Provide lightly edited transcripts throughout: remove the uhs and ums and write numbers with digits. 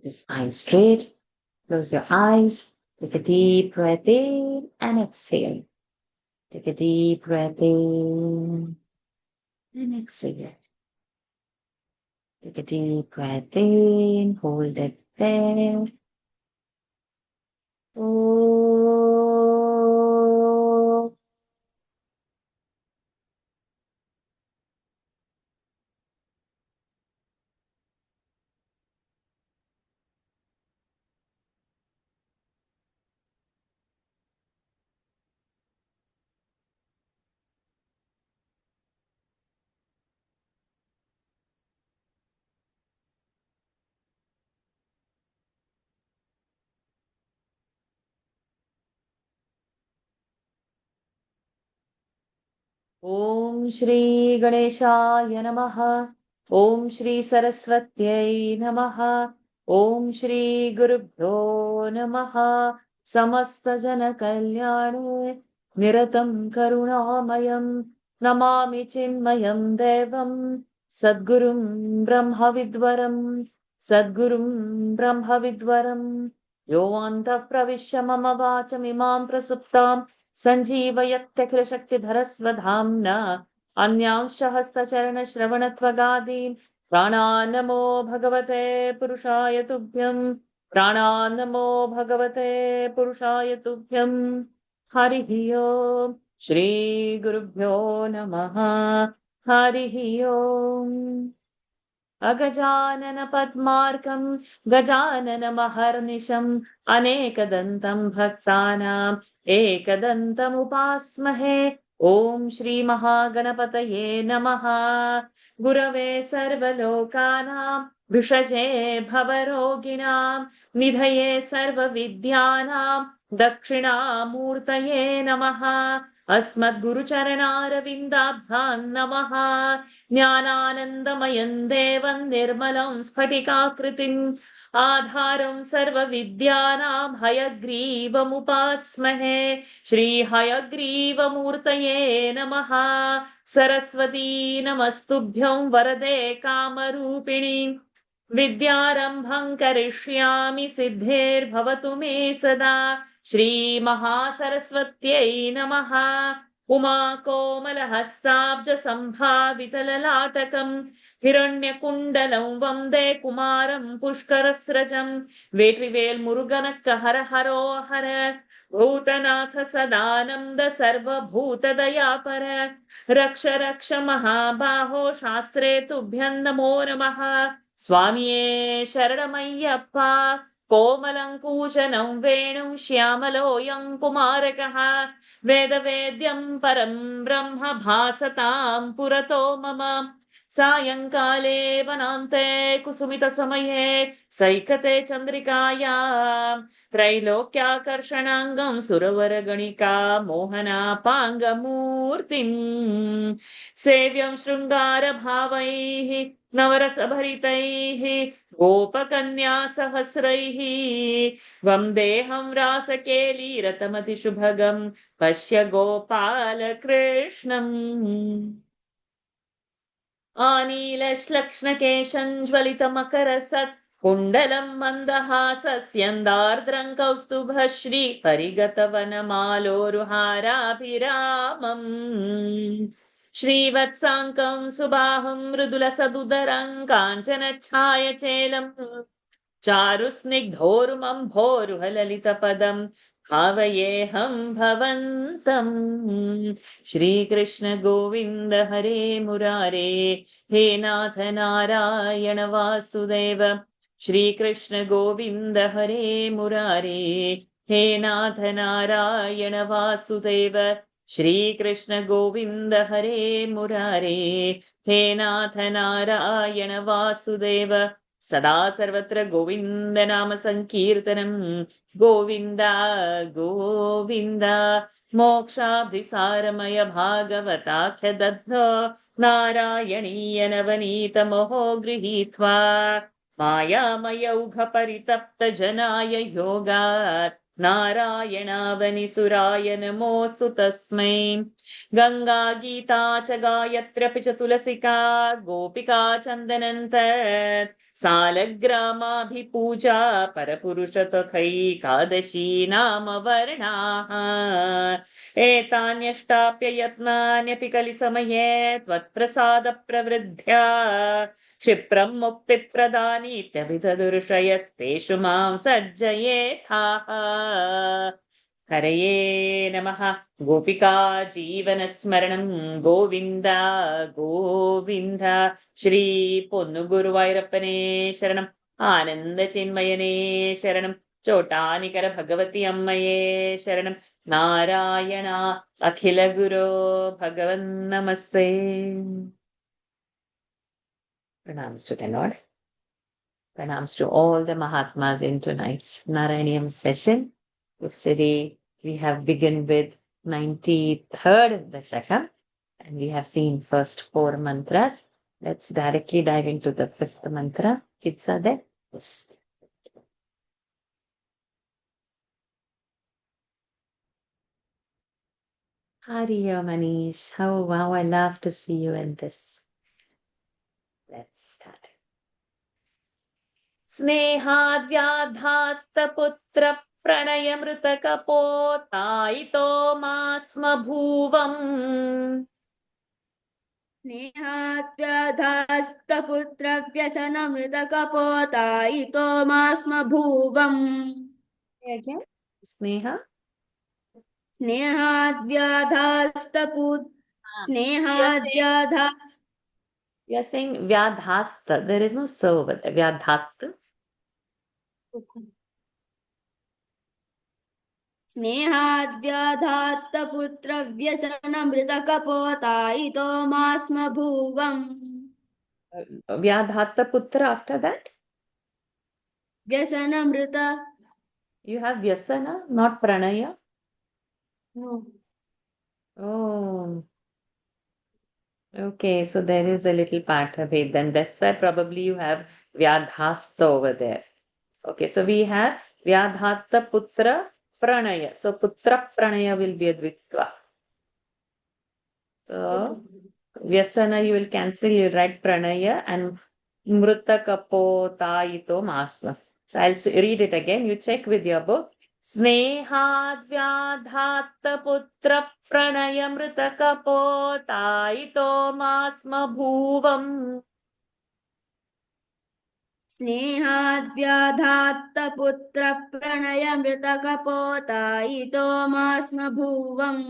Your spine straight. Close your eyes. Take a deep breath in and exhale. Take a deep breath in and exhale. Take a deep breath in. Hold it there. Oh. ॐ श्री गणेशाय नमः। ॐ श्री सरस्वत्यै नमः। ॐ श्री गुरुभ्यो नमः। समस्तजनकल्याणे निरतं करुणामयं नमामि चिन्मयं देवं सद्गुरुं ब्रह्मविद्वरं सद्गुरुं ब्रह्मविद्वरं यो अन्तः प्रविश्य मम वाचमिमां प्रसुप्तां सञ्जीवयत्यखिलशक्तिधरस्वधाम्ना अन्यांश हस्तचरणश्रवणत्वगादीन् प्राणान्नमो भगवते पुरुषाय तुभ्यम् प्राणान्नमो भगवते पुरुषाय तुभ्यम्। हरिः ओम् श्रीगुरुभ्यो नमः। हरिः ओम्। अगजानन पद्मार्कं गजाननमहर्निशम् अनेकदन्तं भक्तानाम् एकदन्तमुपास्महे। ॐ श्रीमहागणपतये नमः। गुरवे सर्वलोकानां भिषजे भवरोगिणां निधये सर्वविद्यानां दक्षिणामूर्तये नमः। अस्मद्गुरुचरणारविन्दाभ्यां नमः। ज्ञानानन्दमयं देवं निर्मलं स्फटिकाकृतिम् आधारं सर्वविद्यानां हयग्रीवमुपास्महे। श्रीहयग्रीवमूर्तये नमः। सरस्वती नमस्तुभ्यं वरदे कामरूपिणि विद्यारम्भं करिष्यामि सिद्धेर्भवतु मे सदा। श्रीमहासरस्वत्यै नमः। उमाकोमलहस्ताब्जसम्भावितललाटकम् हिरण्यकुण्डलं वन्दे कुमारं पुष्करस्रजं। वेट्रिवेल् मुरुगनक्क हर हरो हर भूतनाथ सदानन्द सर्वभूतदयापर रक्ष रक्ष महाबाहो शास्त्रे तुभ्यं नमो नमः। स्वामिये शरणमय्यप्पा कोमलङ्कूशनं वेणुं श्यामलोऽयं कुमारकः वेदवेद्यं परं ब्रह्म भासतां पुरतो मम। सायंकाले वनान्ते कुसुमितसमये सैकते चन्द्रिकायां त्रैलोक्याकर्षणाङ्गं सुरवरगणिका मोहनापाङ्गमूर्तिम् सेव्यं शृङ्गारभावैः नवरसभरितैः गोपकन्या सहस्रैः वन्देऽहं रासकेलीरतमतिशुभगं पश्य गोपालकृष्णम्। आनीलश्लक्ष्णकेशं ज्वलितमकरसत् कुण्डलं मन्दहासस्यन्दार्द्रं कौस्तुभश्री परिगतवनमालोरुहाराभिरामम् श्रीवत्साङ्कं सुबाहुं मृदुलसदुदरं काञ्चनच्छायचेलम् चारुस्निग्धोरुमं भोरुहललितपदं भावयेऽहं भवन्तम्। श्रीकृष्ण गोविन्द हरे मुरारे हे नाथ नारायण वासुदेव। श्रीकृष्ण गोविन्द हरे मुरारे हे नाथ नारायण वासुदेव। श्रीकृष्ण गोविन्द हरे मुरारे हे नाथ नारायण वासुदेव। सदा सर्वत्र गोविन्द नाम संकीर्तनं गोविन्द गोविन्द। मोक्षाब्धिसारमय भागवताख्य दग्धो नारायणीय नवनीतमोहो गृहीत्वा मायामयौघ परितप्त जनाय योगात् नारायणावनिसुराय नमोऽस्तु तस्मै गंगा गीता च गायत्र्यपि च तुलसिका गोपिका चन्दनन्त सालग्रामाभिपूजा परपुरुष तथैकादशी नाम वर्णाः एतान्यष्टाप्य यत्नान्यपि कलिसमये त्वत्प्रसादप्रवृद्ध्या क्षिप्रं मुक्तिप्रदानीत्यभिधदुर्षयस्तेषु मां सज्जयेथाः हरये नमः गोपिका जीवनस्मरणं गोविन्द गोविन्द श्री पोन्नुगुरुवायूरप्पने शरणम् आनन्दचिन्मयने शरणं चोटानिकर भगवति अम्मये शरणं नारायण अखिल गुरो भगवन् नमस्ते. Pranams to the Lord. Pranams to all the Mahatmas in tonight's Narayaniam session. Yesterday we have begun with 93rd Dashaka and we have seen first 4 mantras. Let's directly dive into the 5th mantra. Kids are there? Yes. Hariya Manish, how wow, I love to see you in this. Let's start. स्नेहाद्व्याधात्तपुत्र प्रणयमृतकपोतायितो मास्म भुवम् स्नेहाद्व्याधास्तपुत्रव्यसनमृतकपोतायितो मास्म भुवम्. स्नेहाद्व्याधास्तपुत्र You are saying vyadhasta. There is no sa over there. Vyadhat. स्नेहाद्व्याधात्तपुत्रव्यसनमृतकपोतायितो मास्म भुवम्. Vyadhatta putra after that? व्यसनमृत. You have vyasana, not pranaya? No. Oh. Okay, so there is a little pathabhed then. That's why probably you have vyadhasta over there. Okay, so we have vyadhatta putra pranaya. So putra pranaya will be a dvitva. So vyasana you will cancel, you write pranaya and mrutakapotaito masva. So I'll read it again. You check with your book. स्नेहाद्व्याधात्तपुत्र प्रणयमृतकपोतायितो मास्म भुवम्. स्नेहाद्व्याधात्तपुत्र प्रणयमृतकपोतायितो मास्म भुवम्.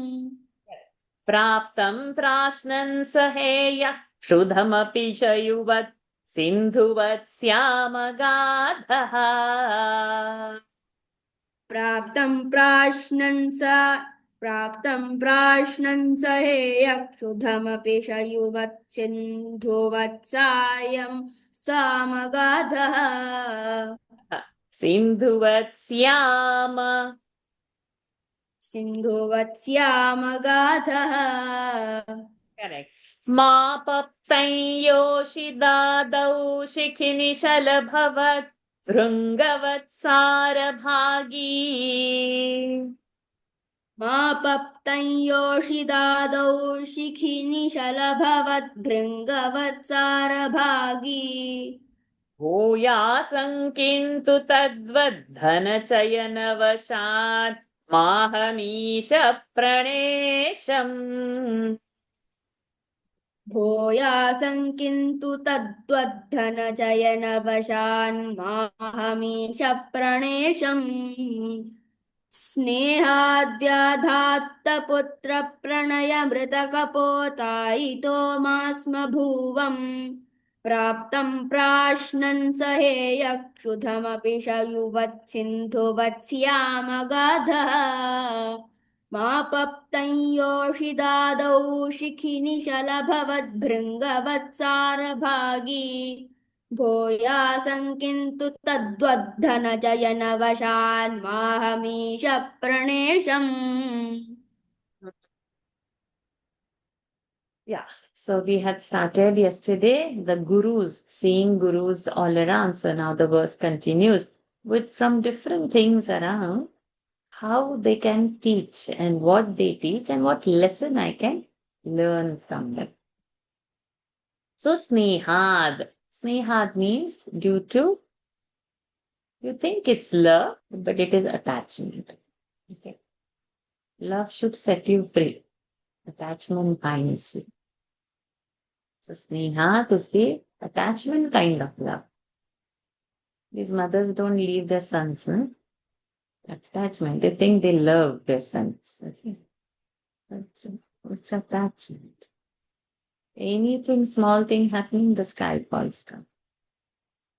प्राप्तं प्राश्नन् सहेयः क्षुधमपि च युवत् सिन्धुवत् श्यामगाधः. प्राप्तं प्राश्नन् स हेयक्षुधमपि शयुवत् सिन्धुवत्सायं सामगाधः. सिन्धुवत् श्यामगाधः. Correct. मापप्तं योषिदादौ शिखिनिशलभवत् भृङ्गवत्सारभागी. मापप्तं योषिदादौ शिखिनिशलभवत् भृङ्गवत्सारभागी. भूयासं किन्तु तद्वद्धनचयनवशात् माहमीश प्रणेशम्. भूयासं किन्तु तद्वद्धनचयनवशान्माहमीश प्रणेशम्. स्नेहाद्याधात्तपुत्रप्रणयमृतकपोतायितो मास्म भुवम्. प्राप्तं प्राश्नन् स हेयक्षुधमपि शयुवत् सिन्धुवत् श्यामगाधः. मापप्तं योषिदादौ शिखिनिशलभवत् भृङ्गवत्सारभागी. भूयासं किन्तु तद्वद्धनचयनवशान्माहमीश प्रणेशम्. Yeah, so we had started yesterday the gurus, seeing gurus all around. So now the verse continues with from different things around. how they can teach and what they teach and what lesson I can learn from them. So snehad. Snehad means due to, you think it's love, but it is attachment. Okay. Love should set you free. Attachment binds you. So snehad is the attachment kind of love. These mothers don't leave their sons, attachment. They think they love their sons. Okay. It's attachment. Anything, small thing happening, the sky falls down.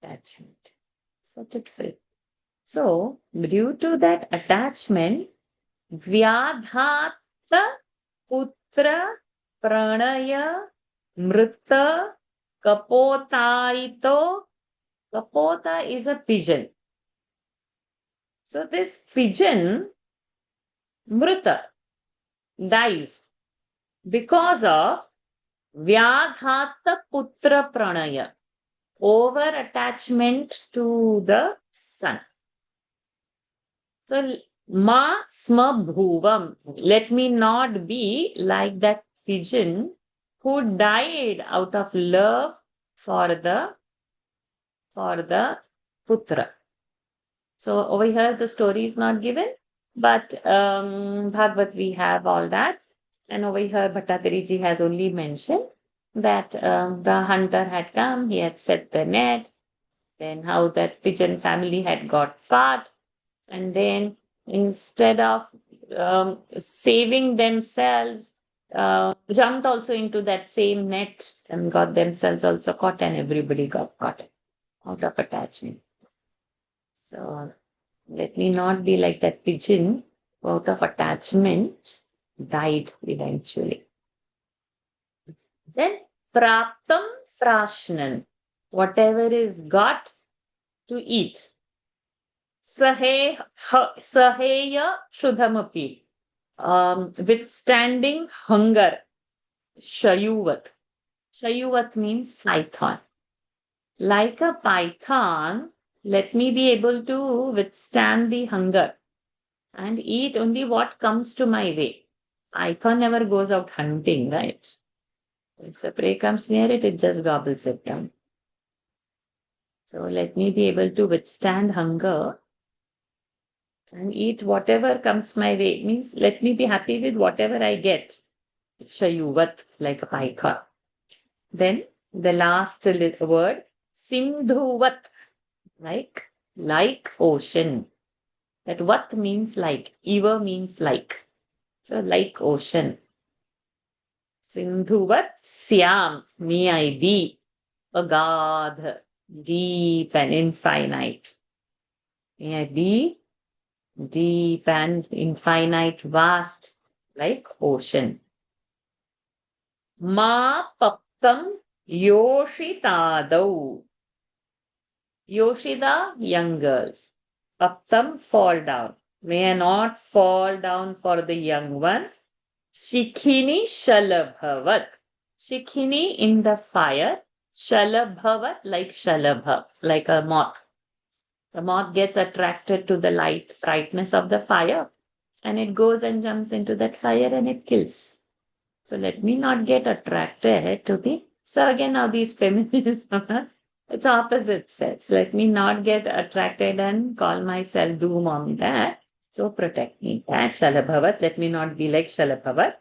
Attachment. Set it free. So, due to that attachment, vyadhata putra pranaya mrita kapotaito. Kapota is a pigeon. So this pigeon, mrita, dies because of vyadhata putra pranaya, over attachment to the son. So ma sma bhuvam, let me not be like that pigeon who died out of love for the putra. So over here the story is not given, but Bhagavad we have all that. And over here Bhattatari has only mentioned that the hunter had come, he had set the net, then how that pigeon family had got caught, and then instead of saving themselves, jumped also into that same net and got themselves also caught, and everybody got caught out of attachment. So let me not be like that pigeon who out of attachment died eventually. Then praptam prashnan, whatever is got to eat. Saheya shudhamapi, withstanding hunger. Shayuvat. Shayuvat means python. Like a python, let me be able to withstand the hunger and eat only what comes to my way. Python never goes out hunting, right? If the prey comes near it, it just gobbles it down. So let me be able to withstand hunger and eat whatever comes my way. It means let me be happy with whatever I get. Shayuvat, like a python. Then the last word, Sindhuvat, like ocean. That what means like, eva means like. So like ocean. Sindhuvat Syam, may I be Agadh, deep and infinite. May I be deep and infinite, vast, like ocean. Ma Paptam Yoshitadau. Yoshida, young girls. Paptam, fall down. May I not fall down for the young ones. Shikhini Shalabhavat. Shikhini in the fire. Shalabhavat like Shalabha, like a moth. The moth gets attracted to the light brightness of the fire and it goes and jumps into that fire and it kills. So let me not get attracted to the. So again, now these feminists, it's opposite sex. Let me not get attracted and call myself doom on that. So protect me. That Shalabhavat, let me not be like Shalabhavat.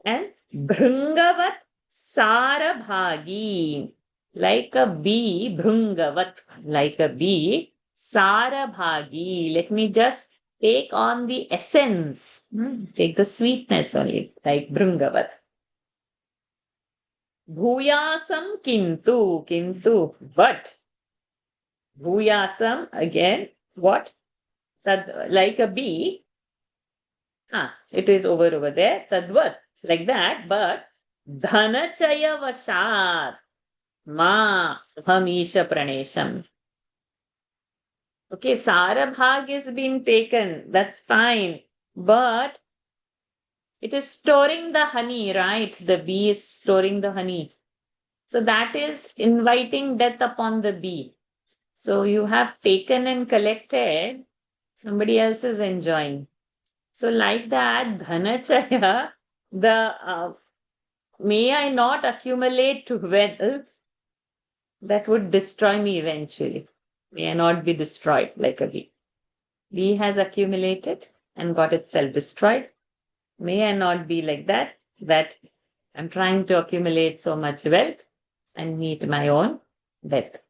And Bhringavat Sarabhagi, like a bee, Bhringavat, like a bee, Sarabhagi. Let me just take on the essence, take the sweetness only, like Bhringavat. Bhuyasam kintu, but Bhuyasam again, what? That like a bee. It is over there. Tadvat, like that, but Dhanachaya Vashat Ma Hamisha Pranesham. Okay, Sarabhag is being taken. That's fine. But it is storing the honey, right? The bee is storing the honey. So that is inviting death upon the bee. So you have taken and collected, somebody else is enjoying. So like that, Dhanachaya, may I not accumulate wealth that would destroy me eventually. May I not be destroyed like a bee. Bee has accumulated and got itself destroyed. May I not be like that, that I'm trying to accumulate so much wealth and meet my own death.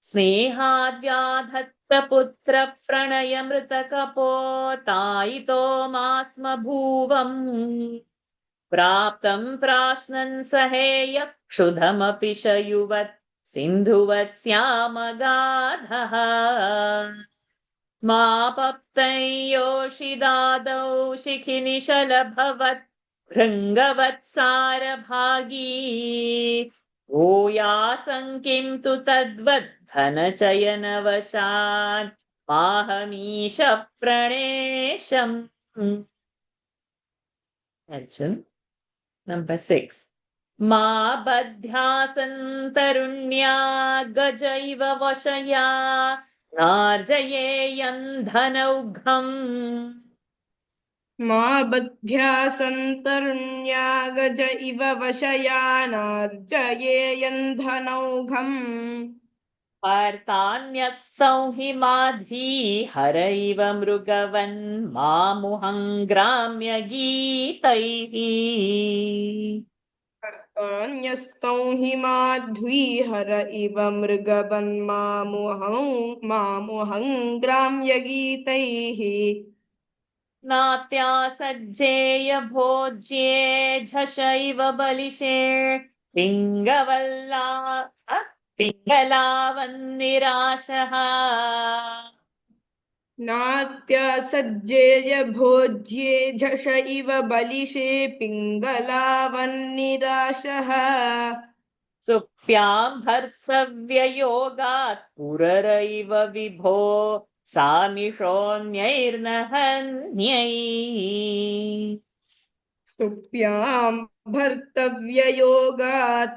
स्नेहाद्व्याधत्तपुत्रप्रणयमृतकपोतायितो मास्म भुवम् प्राप्तं प्राश्नन् सहेय क्षुधमपि शयुवत् सिन्धुवत् श्यामगाधः मापप्तयोषिदादौ शिखिनिशलभवत् भृङ्गवत्सारभागी भूयासं किं तु तद्वद्धनचयनवशात् माहमीश प्रणेशम्. Arjun. Number 6. मा बध्यासन्तरुण्या गजैव वशया नार्जयेयं धनौघम्. मा बध्यासन्तरुण्या गज इव वशयानार्जयेयन्धनौघम् हर्तान्यस्तौ हि माध्वी हरैव मृगवन् मामुहं ग्राम्यगीतैः. कर्तान्यस्तौ हि माध्वीहर इव मृगवन्मामुहं ग्राम्यगीतैः नात्यासज्जेय भोज्ये झषैव बलिशे पिङ्गलावन्निराशः. नात्यासज्जेय भोज्ये झष इव बलिशे पिङ्गलावन्निराशः सुप्यां भर्तव्ययोगात् पुररैव विभो सामिषोऽन्यैर्न हन्यै. सुप्यां भर्तव्ययोगात्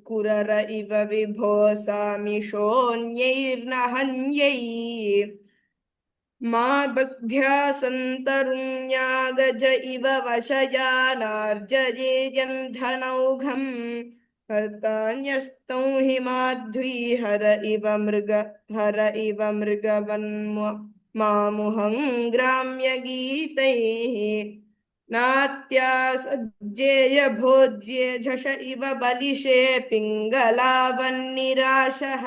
कुरर इव विभो सामिषोऽन्यैर्न हन्यै मा बध्यासन्तरुण्या गज इव वशयानार्जयेयन्धनौघम् हर्तान्यस्तौ हि माध्वी हर इव मृगवन्मामुहं ग्राम्यगीतैः नात्यासज्जेय भोज्ये झष इव बलिशे पिङ्गलावन्निराशः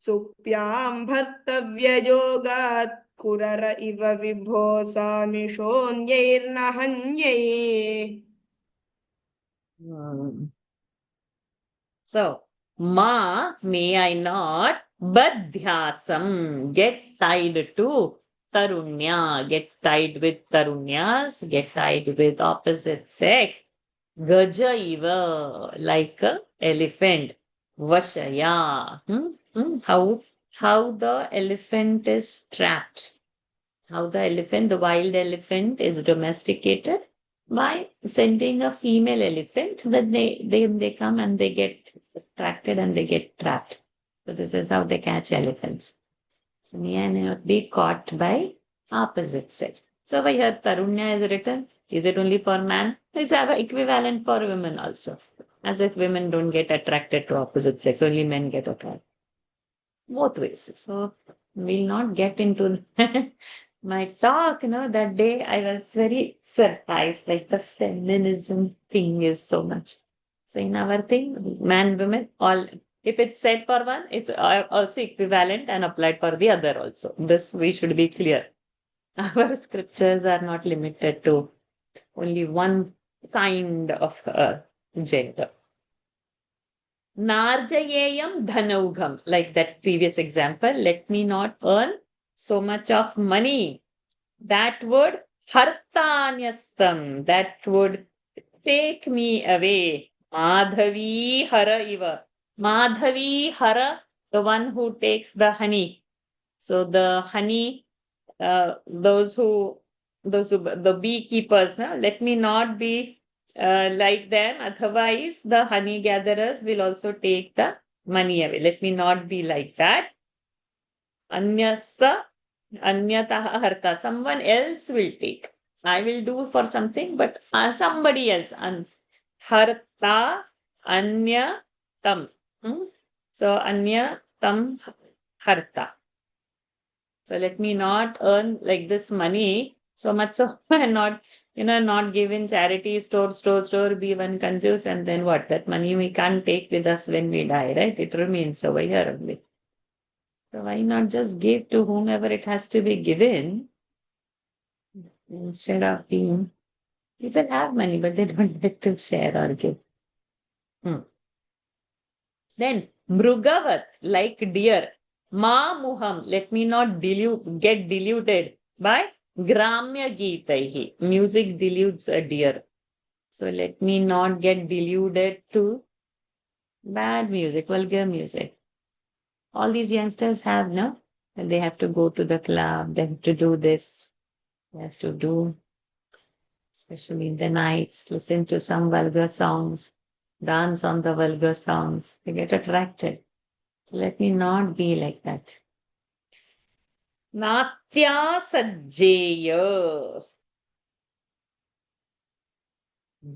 सुप्यां भर्तव्ययोगात् कुरर इव विभो सामिषोऽन्यैर्न हन्यै. So, ma, may I not, badhyasam, get tied to tarunya, get tied with tarunyas, get tied with opposite sex. Gajaiva, like a elephant. Vashaya. How the elephant is trapped. How the elephant, the wild elephant is domesticated by sending a female elephant, that they come and they get attracted and they get trapped. So this is how they catch elephants. So may I not be caught by opposite sex. So over here Tarunya is written. Is it only for man? It's equivalent for women also. As if women don't get attracted to opposite sex, only men get attracted. Both ways. So we'll not get into my talk, that day I was very surprised, like the feminism thing is so much. So in our thing, man, women, all, if it's said for one, it's also equivalent and applied for the other also. This we should be clear. Our scriptures are not limited to only one kind of gender. Narjayeyam dhanaugam, like that previous example, let me not earn so much of money. That would hartanyastam, that would take me away. Madhavi hara iva. Madhavi hara, the one who takes the honey. So the honey, the beekeepers, let me not be like them. Otherwise, the honey gatherers will also take the money away. Let me not be like that. Anyasta Anyataha harta. Someone else will take. I will do for something, but somebody else. Harta, anya, tam. So, anya, tam, harta. So, let me not earn like this money so much so not, not give in charity, store, be one conjuice, and then what? That money we can't take with us when we die, right? It remains over here only. So why not just give to whomever it has to be given instead of being. People have money, but they don't like to share or give. Then Mrugavat, like deer. Ma muham, let me not get diluted by Gramya Geetaihi. Music dilutes a deer. So let me not get deluded to bad music, vulgar music. All these youngsters have, no? And they have to go to the club, they have to do this, they have to do, especially in the nights, listen to some vulgar songs, dance on the vulgar songs. They get attracted. So let me not be like that. Natya sajjeya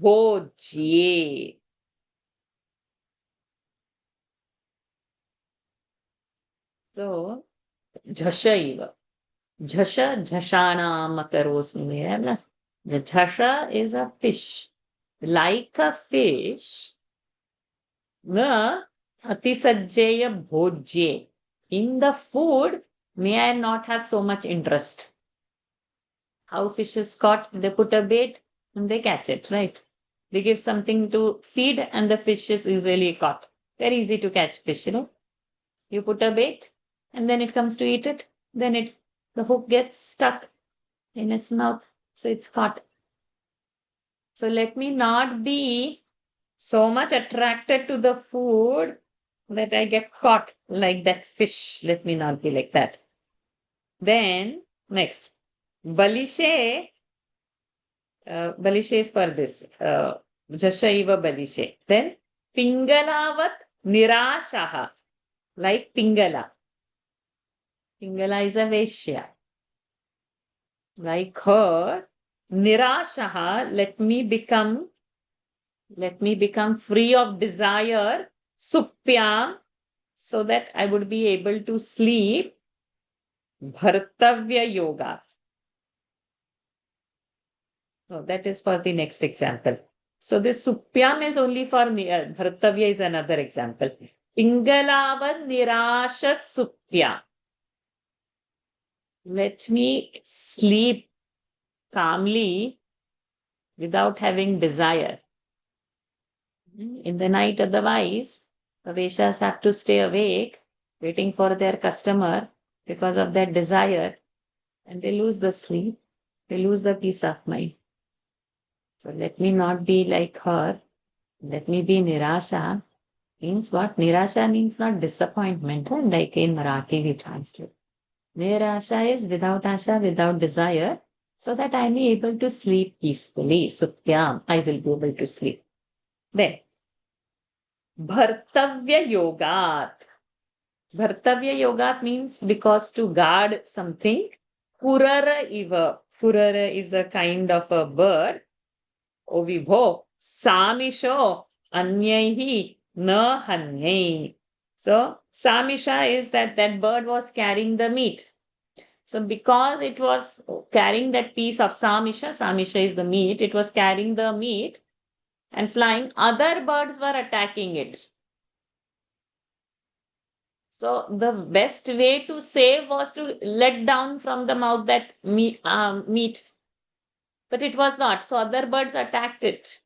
bhojye. So, jhashaiva. Jhasha, jhashana makarosmi. The jhasha is a fish. Like a fish, na atisajjeya bhojye. In the food, may I not have so much interest. How fish is caught, they put a bait and they catch it, right? They give something to feed and the fish is easily caught. Very easy to catch fish, You put a bait and then it comes to eat it. Then the hook gets stuck in its mouth. So it's caught. So let me not be so much attracted to the food that I get caught like that fish. Let me not be like that. Then next, Balishe. Balishe is for this. Jashaiva Balishe. Then Pingalavat Nirashaha. Like Pingala. Pingala is a Vaishya. Like her, Nirashaha, let me become free of desire, Supyam, so that I would be able to sleep, Bhartavya Yoga. So that is for the next example. So this Supyam is only for Bhartavya is another example. Pingalavad Nirasha Supya. Let me sleep calmly without having desire. In the night, otherwise, the Vaishyas have to stay awake, waiting for their customer because of their desire, and they lose the sleep, they lose the peace of mind. So let me not be like her. Let me be Nirasha. Means what? Nirasha means not disappointment, like in Marathi we translate. Nirasha is without asha, without desire, so that I may be able to sleep peacefully. Sutyam, I will be able to sleep. Then, Bhartavya Yogat. Bhartavya Yogat means because to guard something. Kurara iva. Kurara is a kind of a bird. O vibho. Samisho. Anyaihi. Na hanyai. So, Samisha is that bird was carrying the meat. So, because it was carrying that piece of Samisha, Samisha is the meat, it was carrying the meat and flying, other birds were attacking it. So, the best way to save was to let down from the mouth that meat. But it was not. So, other birds attacked it.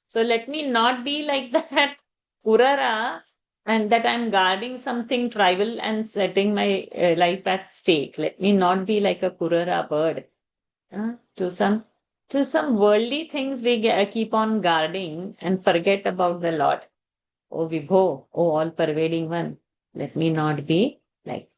So, let me not be like that Kurara and that I'm guarding something tribal and setting my life at stake. Let me not be like a Kurara bird. To some worldly things we keep on guarding and forget about the Lord. O Vibho, O all-pervading one, let me not be like.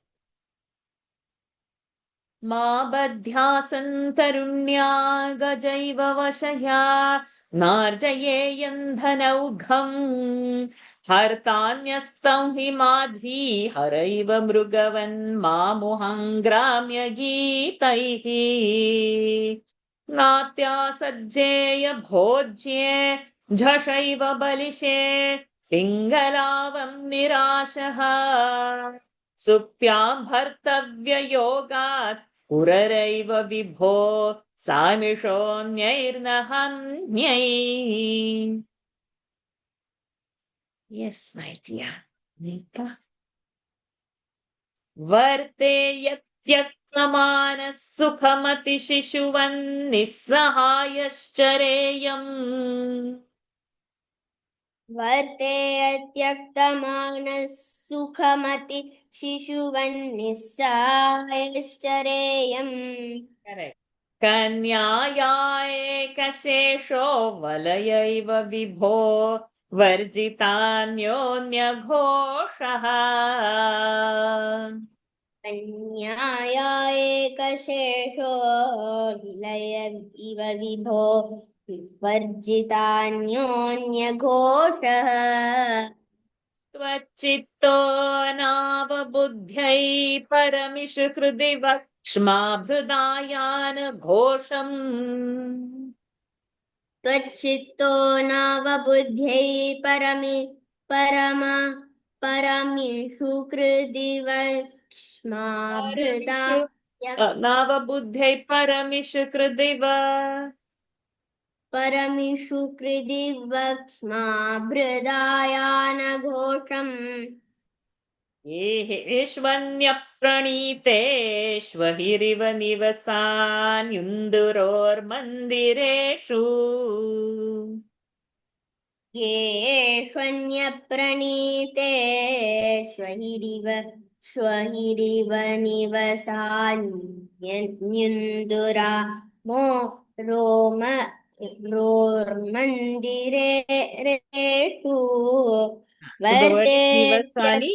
Ma badhyasan tarunya gajaiva vashaya narjaye yandhanaugham हर्तान्यस्तं हि माध्वी हरैव मृगवन् मामुहं ग्राम्यगीतैः नात्यासज्जेय भोज्ये झषैव बलिशे पिङ्गलावं निराशः सुप्यां भर्तव्ययोगात् पुररैव विभो सामिषोऽन्यैर्न हन्यै. Yes, my dear. Nika. वर्तेयत्यक्तमानः सुखमतिशिशुवन्निस्सहायश्चरेयम् वर्तेऽत्यक्तमानः सुखमति शिशुवन्निस्सहायश्चरेयम् Correct. कन्याया एकशेषो वलयैव विभो वर्जितान्योन्यघोषः कन्याया एकशेषो विलय इव विभो वर्जितान्योन्यघोषः त्वच्चित्तो नावबुद्ध्यै परमिषु हृदि वक्ष्माभृदायान घोषम् त्वच्चित्तो नावबुद्ध्यै परमिषु कृदि वक्ष्माभृता नावबुद्ध्यै परमिषु हृदिव परमिषु कृदि वक्ष्माभृदायानघोषम् येष्वन्यप्रणीतेष्वहिरिव निवसान्युन्दुरोर्मन्दिरेषु येष्वन्यप्रणीते श्वहिरिव निवसान्युन्दुरा मो रोम रोर्मन्दिरेषु So the word is वर्तेत्य nivasani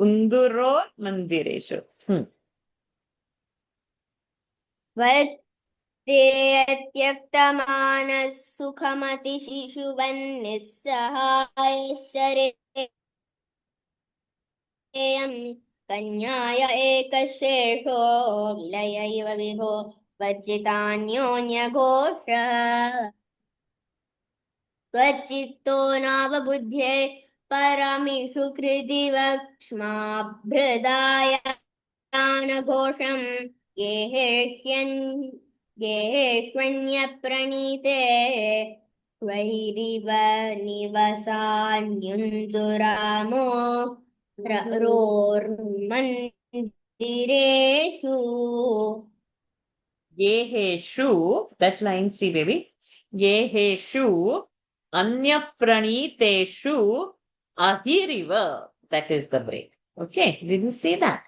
undurormandireshu. वर्तेत्यक्तमानः सुखमतिशिशुवन्निस्सहायश्चरेयम् कन्याय एकशेषो विलय इव विभो वर्जितान्योन्यघोषः त्वच्चित्तो नावबुध्ये परमिषु कृदि वक्ष्माभृदायानघोषम् गेहेष्वन्यप्रणीते स्वैरिव निवसान्युन्दुरामो रोर्मन्दिरेषु Yeheshu, that line see baby. Yeheshu anyapraniteshu ahiriva. That is the break. Okay, did you see that?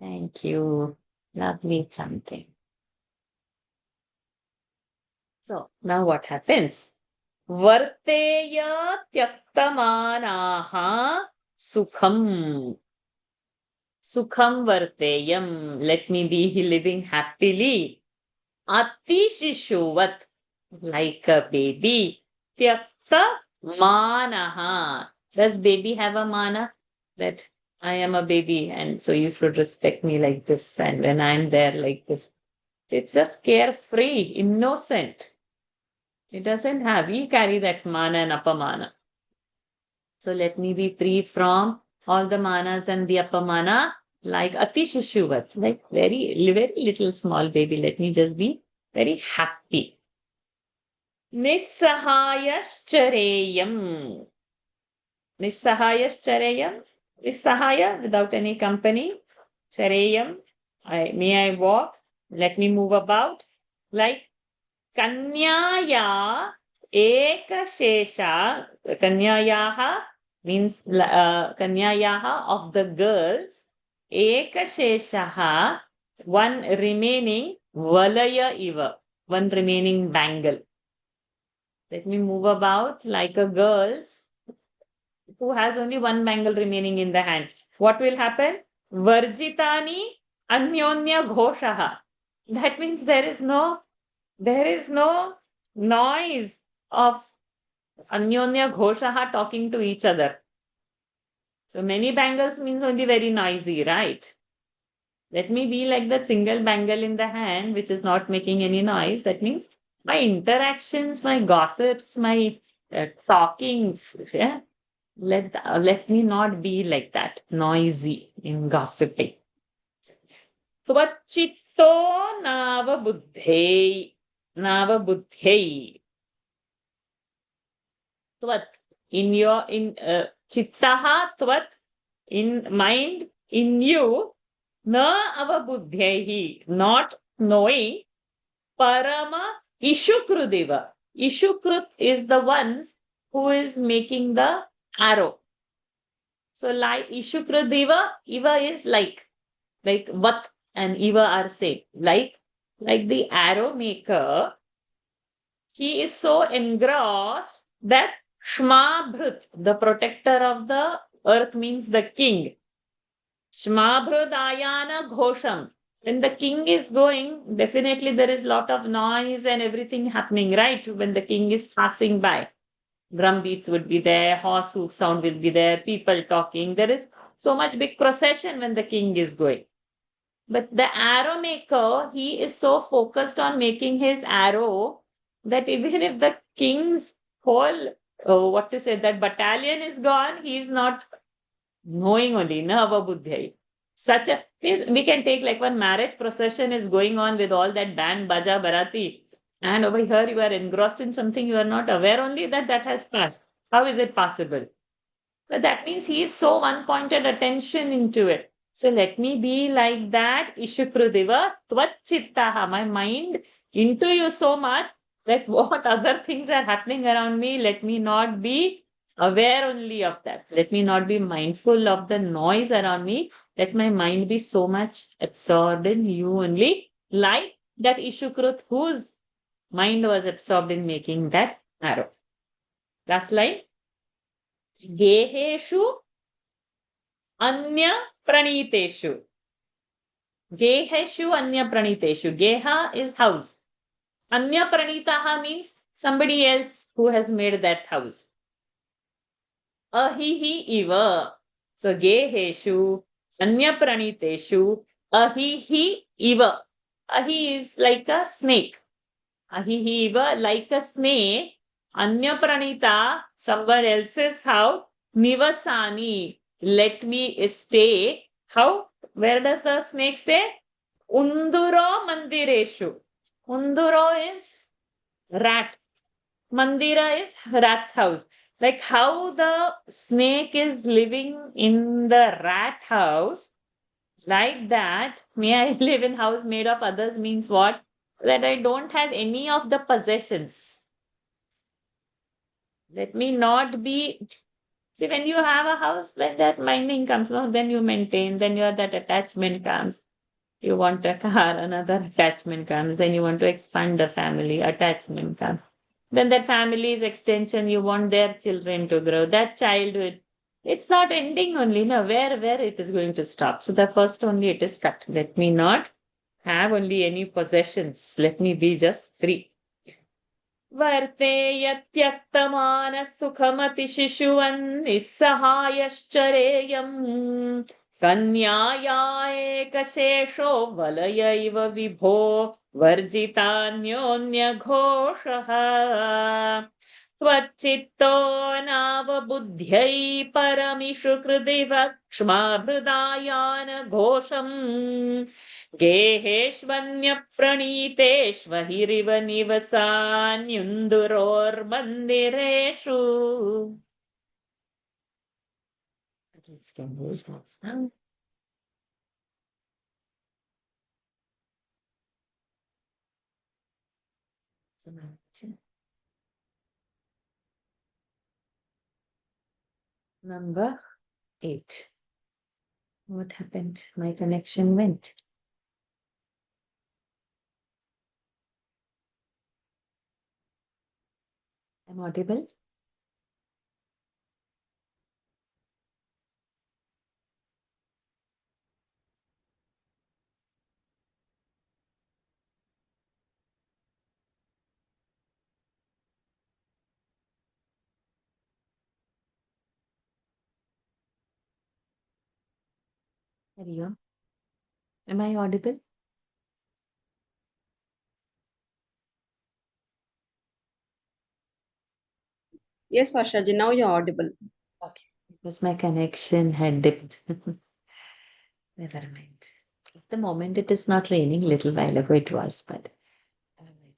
Thank you. Lovely something. So now what happens? Varteya tyaktamanaha sukham. Sukham varteyam. Let me be living happily. Atishishuvat. Like a baby. Tyakta manaha. Does baby have a mana? That I am a baby and so you should respect me like this. And when I'm there like this. It's just carefree, innocent. It doesn't have. We carry that mana and apamana. So let me be free from all the manas and the apamana, like Atishishuvat, like very little small baby. Let me just be very happy. Nissahayashchareyam. Nissahayashchareyam. Nissahaya, without any company. Chareyam. May I walk? Let me move about. Like Kanyaya Ekashesha, Kanyayaha means Kanyayaha of the girls, Ekasheshaha, one remaining Valaya Iva, one remaining bangle. Let me move about like a girl's who has only one bangle remaining in the hand. What will happen? Varjitani Anyonya Ghoshaha. That means there is no noise of Anyonya Ghoshaha talking to each other. So many bangles means only very noisy, right? Let me be like that single bangle in the hand, which is not making any noise. That means my interactions, my gossips, my talking, yeah, let me not be like that, noisy in gossiping. Tvachitto navabuddhei. Tvat. In chittaha tvat, in mind, in you, na avabuddhyehi, not knowing, parama ishukrudeva. Ishukrut is the one who is making the arrow. So like ishukrudeva, eva is like vat and eva are same. Like the arrow maker, he is so engrossed that Shmabhrut, the protector of the earth, means the king. Shmabhrudayana Ghosham. When the king is going, definitely there is lot of noise and everything happening, right? When the king is passing by, drum beats would be there, horse hoof sound will be there, people talking. There is so much big procession when the king is going. But the arrow maker, he is so focused on making his arrow that even if the king's whole, what to say, that battalion is gone, he is not knowing only, na avabuddhyai. Such a, means we can take like one marriage procession is going on with all that band, baja, barati, and over here you are engrossed in something you are not aware only that that has passed. How is it possible? But that means he is so one-pointed attention into it. So let me be like that, Ishukrudeva Tvachittaha, my mind into you so much that what other things are happening around me, let me not be aware only of that. Let me not be mindful of the noise around me. Let my mind be so much absorbed in you only, like that Ishukrut whose mind was absorbed in making that arrow. Last line. Geheshu Anya Praniteshu. Geheshu Anya Praniteshu. Geha is house. Anya Pranitaha means somebody else who has made that house. Ahihi iva. So Geheshu Anya Praniteshu Ahihi iva. Ahi is like a snake. Ahihi iva, like a snake. Anya Pranita, someone else's house. Nivasani, let me stay. How? Where does the snake stay? Unduro mandireshu. Unduro is rat. Mandira is rat's house. Like how the snake is living in the rat house, like that, may I live in house made of others means what? That I don't have any of the possessions. Let me not be. See, when you have a house, when that minding comes, no, then you maintain, then your that attachment comes. You want a car, another attachment comes. Then you want to expand the family, attachment comes. Then that family's extension, you want their children to grow. That childhood, it's not ending only, no, where it is going to stop. So the first only it is cut. Let me not have only any possessions. Let me be just free. वर्तेयत्यक्तमानः सुखमतिशिशुवन् निःसहायश्चरेयम् कन्याया एकशेषो वलयैव विभो वर्जितान्योन्यघोषः त्वच्चित्तो नावबुद्ध्यै परमिषु कृदिव क्ष्माभृदायानघोषम् गेहेष्वन्यप्रणीतेष्वहिरिव निवसान्युन्दुरोर्मन्दिरेषु. Let's get these notes now. Number 8. What happened? My connection went. I'm audible? Hariom. Am I audible? Yes, Varshaji, now you're audible. Okay. Because my connection had dipped. Never mind. At the moment, it is not raining. Little while ago it was, but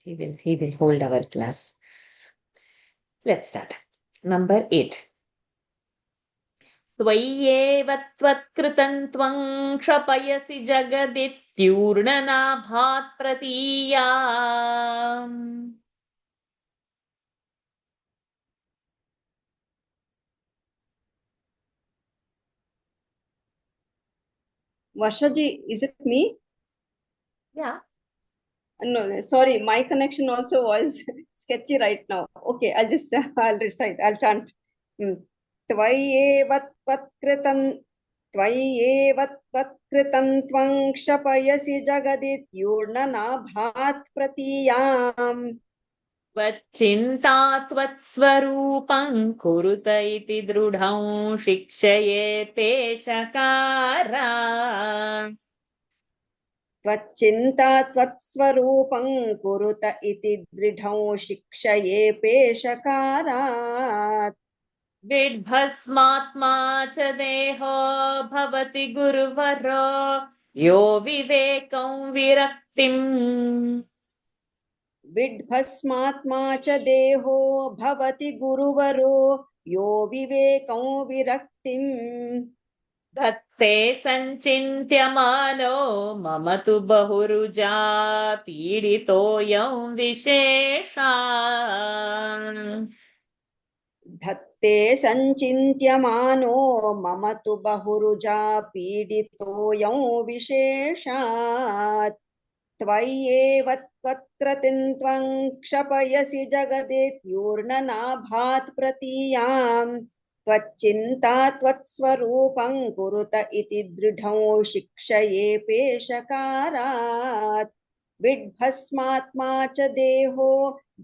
he will hold our class. Let's start. Number 8. त्वय्येव त्वत्कृतं त्वं क्षपयसि जगदित्यूर्णनाभात् प्रतीयाम् Varshaji, is it me? Yeah. No, sorry, my connection also was sketchy right now. Okay, I'll recite, I'll chant. त्वय्येव त्वं क्षपयसि जगदित्यूर्णनाभात् प्रतीयाम् त्वच्चिन्ता त्वत्स्वरूपं कुरुत इति दृढं शिक्षयेते शकारा त्वच्चिन्ता त्वत्स्वरूपं कुरुत इति दृढं शिक्षये पेशकारात् विड्भस्मात्मा च देहो भवति गुरुवरो यो विवेकं विरक्तिम् विड्भस्मात्मा च देहो भवति गुरुवरो यो विवेकं विरक्तिम् धत्ते सञ्चिन्त्यमानो मम तु बहुरुजा पीडितोऽयं विशेषान् धत्ते सञ्चिन्त्यमानो मम तु बहुरुजा पीडितोऽयं विशेषात् त्वय्येव त्वत्कृतिं त्वं क्षपयसि जगदित्यूर्णनाभात् प्रतीयाम् त्वच्चिन्ता त्वत्स्वरूपं कुरुत इति दृढं शिक्षये पेशकारात् विड्भस्मात्मा च देहो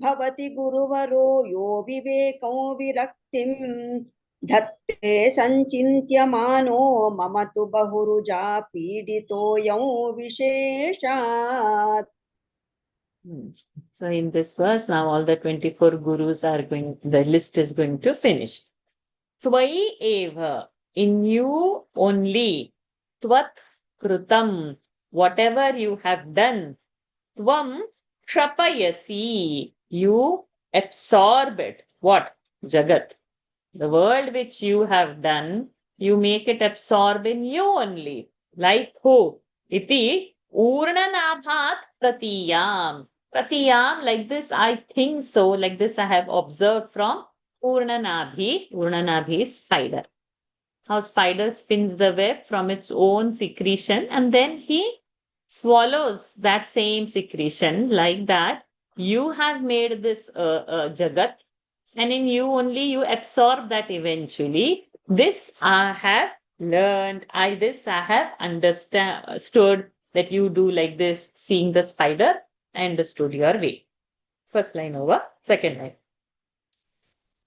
भवति गुरुवरो यो विवेकं विरक्तिम् धत्ते सञ्चिन्त्यमानो मम तु बहुरुजा पीडितोऽयं विशेषात्. So in this verse, now all the 24 gurus are going, the list is going to finish. Tvai eva, in you only, tvat krutam, whatever you have done, tvam kshapayasi, you absorb it. What? Jagat. The world which you have done, you make it absorb in you only. Like who? Iti urnanabhat pratiyam. Pratiyam, like this, I think so, like this I have observed from Urnanabhi. Urnanabhi is spider. How spider spins the web from its own secretion and then he swallows that same secretion. Like that, you have made this jagat, and in you only you absorb that eventually. This I have learned, this I have understood that you do like this, seeing the spider, I understood your way. First line over, second line.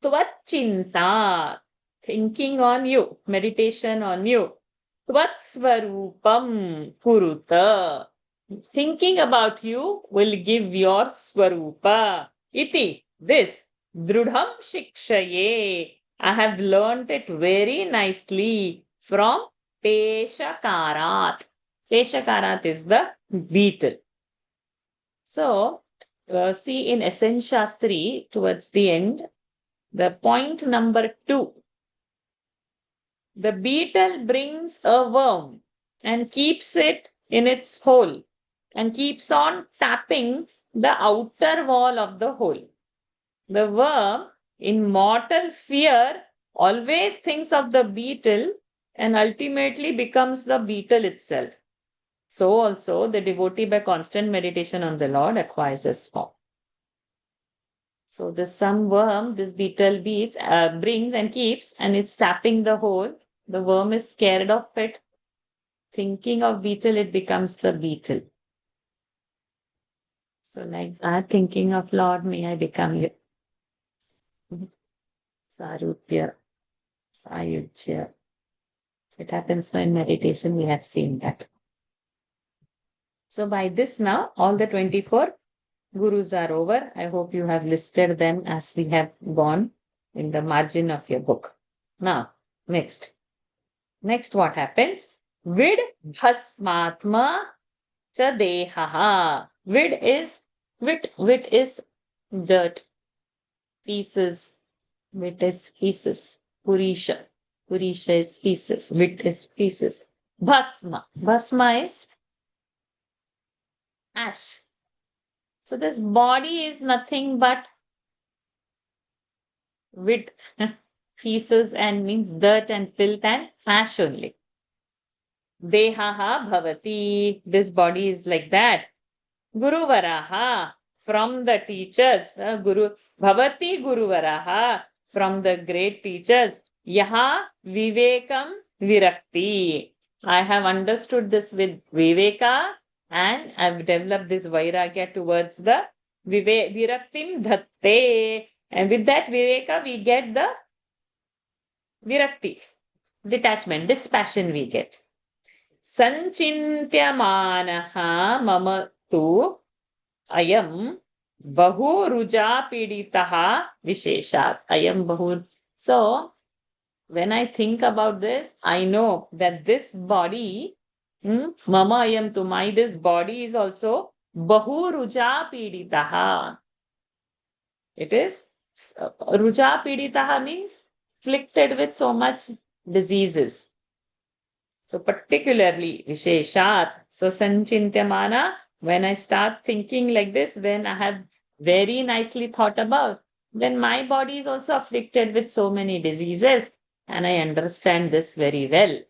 Tvachinta, thinking on you, meditation on you. Tvatsvarupam kuruta, thinking about you will give your swarupa. Iti, this, drudham shikshaye, I have learnt it very nicely from Peshakarat. Peshakarat is the beetle. So, see in Essence Shastri, towards the end, the point number 2. The beetle brings a worm and keeps it in its hole and keeps on tapping the outer wall of the hole. The worm, in mortal fear, always thinks of the beetle and ultimately becomes the beetle itself. So also the devotee, by constant meditation on the Lord, acquires this form. So this some worm, this beetle brings and keeps, and it's tapping the hole. The worm is scared of it. Thinking of beetle, it becomes the beetle. So like that, thinking of Lord, may I become you. Sarupya, Sayujya, It happens in meditation. We have seen that. So by this now, all the 24 gurus are over. I hope you have listed them as we have gone in the margin of your book. Now, next. Next, what happens? Vid bhasmatma cha dehaha. Vid is dirt, pieces. Vit is pieces. Purisha. Purisha is pieces. Vit is pieces. Bhasma. Bhasma is ash. So this body is nothing but vit, pieces, and means dirt and filth and ash only. Dehaha bhavati. This body is like that. Guruvaraha. From the teachers. Guru bhavati Guruvaraha. From the great teachers. Yaha vivekam virakti. I have understood this with viveka, and I've developed this vairagya towards the viraktim dhatte. And with that viveka, we get the virakti, detachment, dispassion we get. Sanchintyamanah mama tu ayam bahu ruja piditaha visheshat. Ayam bahu. So, when I think about this, I know that this body, mama ayam tu, my this body is also bahu ruja piditaha. It is ruja piditaha means afflicted with so much diseases. So particularly visheshat. So sanchintямana, when I start thinking like this, when I have very nicely thought about, then my body is also afflicted with so many diseases, and I understand this very well.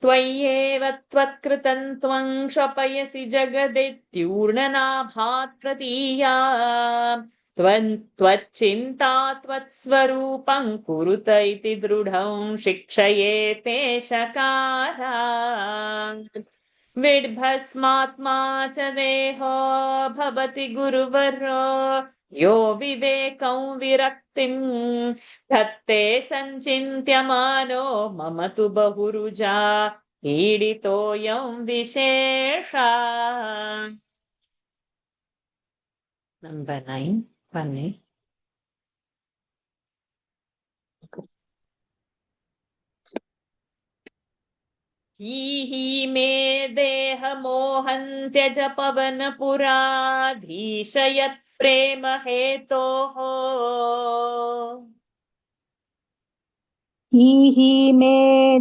त्वय्येव त्वत्कृतं त्वं क्षपयसि जगदित्यूर्णनाभात् प्रतीया त्वच्चिन्ता त्वत्स्वरूपं कुरुत इति दृढं शिक्षये ते शकारात् विड्भस्मात्मा च देहो भवति गुरुवरो यो विवेकं विरक्तिं धत्ते सञ्चिन्त्यमानो मम तु बहुरुजा पीडितोऽयं विशेषा. Number 9, funny. ही मे देहमोहन्त्यज पवनपुराधीश यत् प्रेम हेतोः हि मे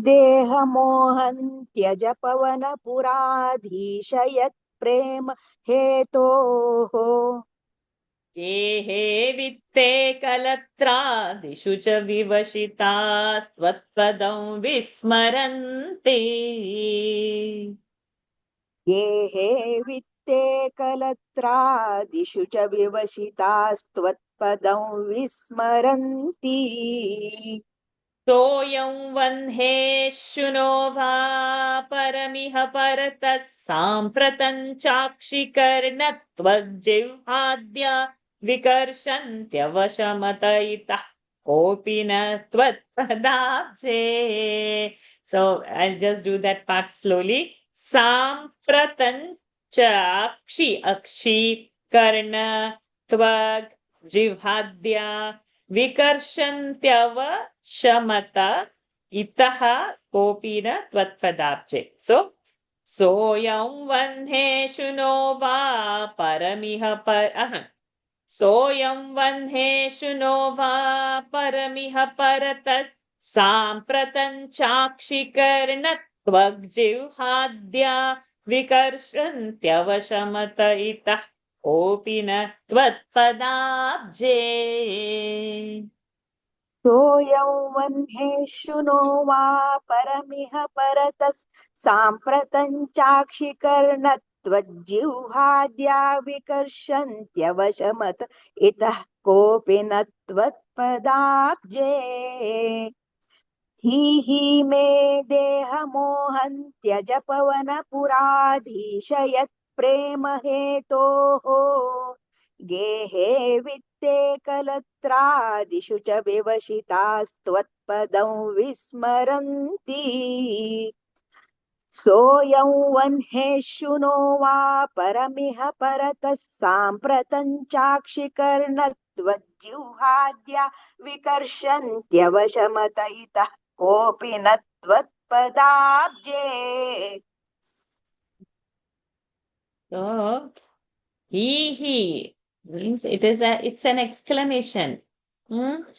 देहमोहं त्यज पवनपुराधीश यत् प्रेम हेतोः गेहे वित्ते कलत्रादिषु च विवशितास्त्वत्पदं विस्मरन्ति. गेहे वित्ते कलत्रादिषु च विवशितास्त्वत्पदं विस्मरन्ति. सोऽयं वह्नेषुनो वा परमिह परतः साम्प्रतं चाक्षिकर्णत्वज्जिह्वाद्या विकर्षन्त्यवशमत इतः कोऽपि न त्वत्पदाब्जे. So I'll just do that part slowly. Sampratan chakshi akshi karna tvag jivhadya vikarshantyav shamata itaha kopina tvatpadabje. So soyam vanheshu no va paramiha soyam vanheshu no va paramiha paratas Sampratan chakshikarnatvagjivhadya vikarshantyavashamata itah kopina tvatpadabje. सोऽयं वह्नेषु no वा परमिह परतः साम्प्रतं चाक्षिकर्णत्वज्जिह्वाद्या विकर्षन्त्यवशमत इतः कोऽपि न त्वत्पदाब्जे. हि मे देहमोहं त्यज पवनपुराधीश यत् प्रेम हेतोः गेहे वित्ते कलत्रादिषु च विवशितास्त्वत्पदं विस्मरन्ति सोऽयं वह्नेषु नो वा परमिह परतः साम्प्रतं चाक्षिकर्णत्वज्जिह्वाद्या विकर्षन्त्यवशमत इतः कोऽपि न त्वत्पदाब्जे So he means it's an exclamation.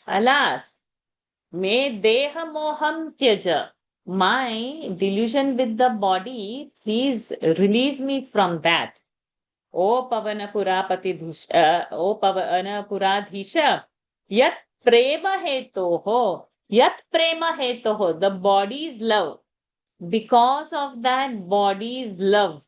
Alas, me deha moham tyaja. My delusion with the body, please release me from that. O Pavanapuradhisha, Yat Prema Hetoho, Yat Prema Hetoho, the body's love. Because of that body's love,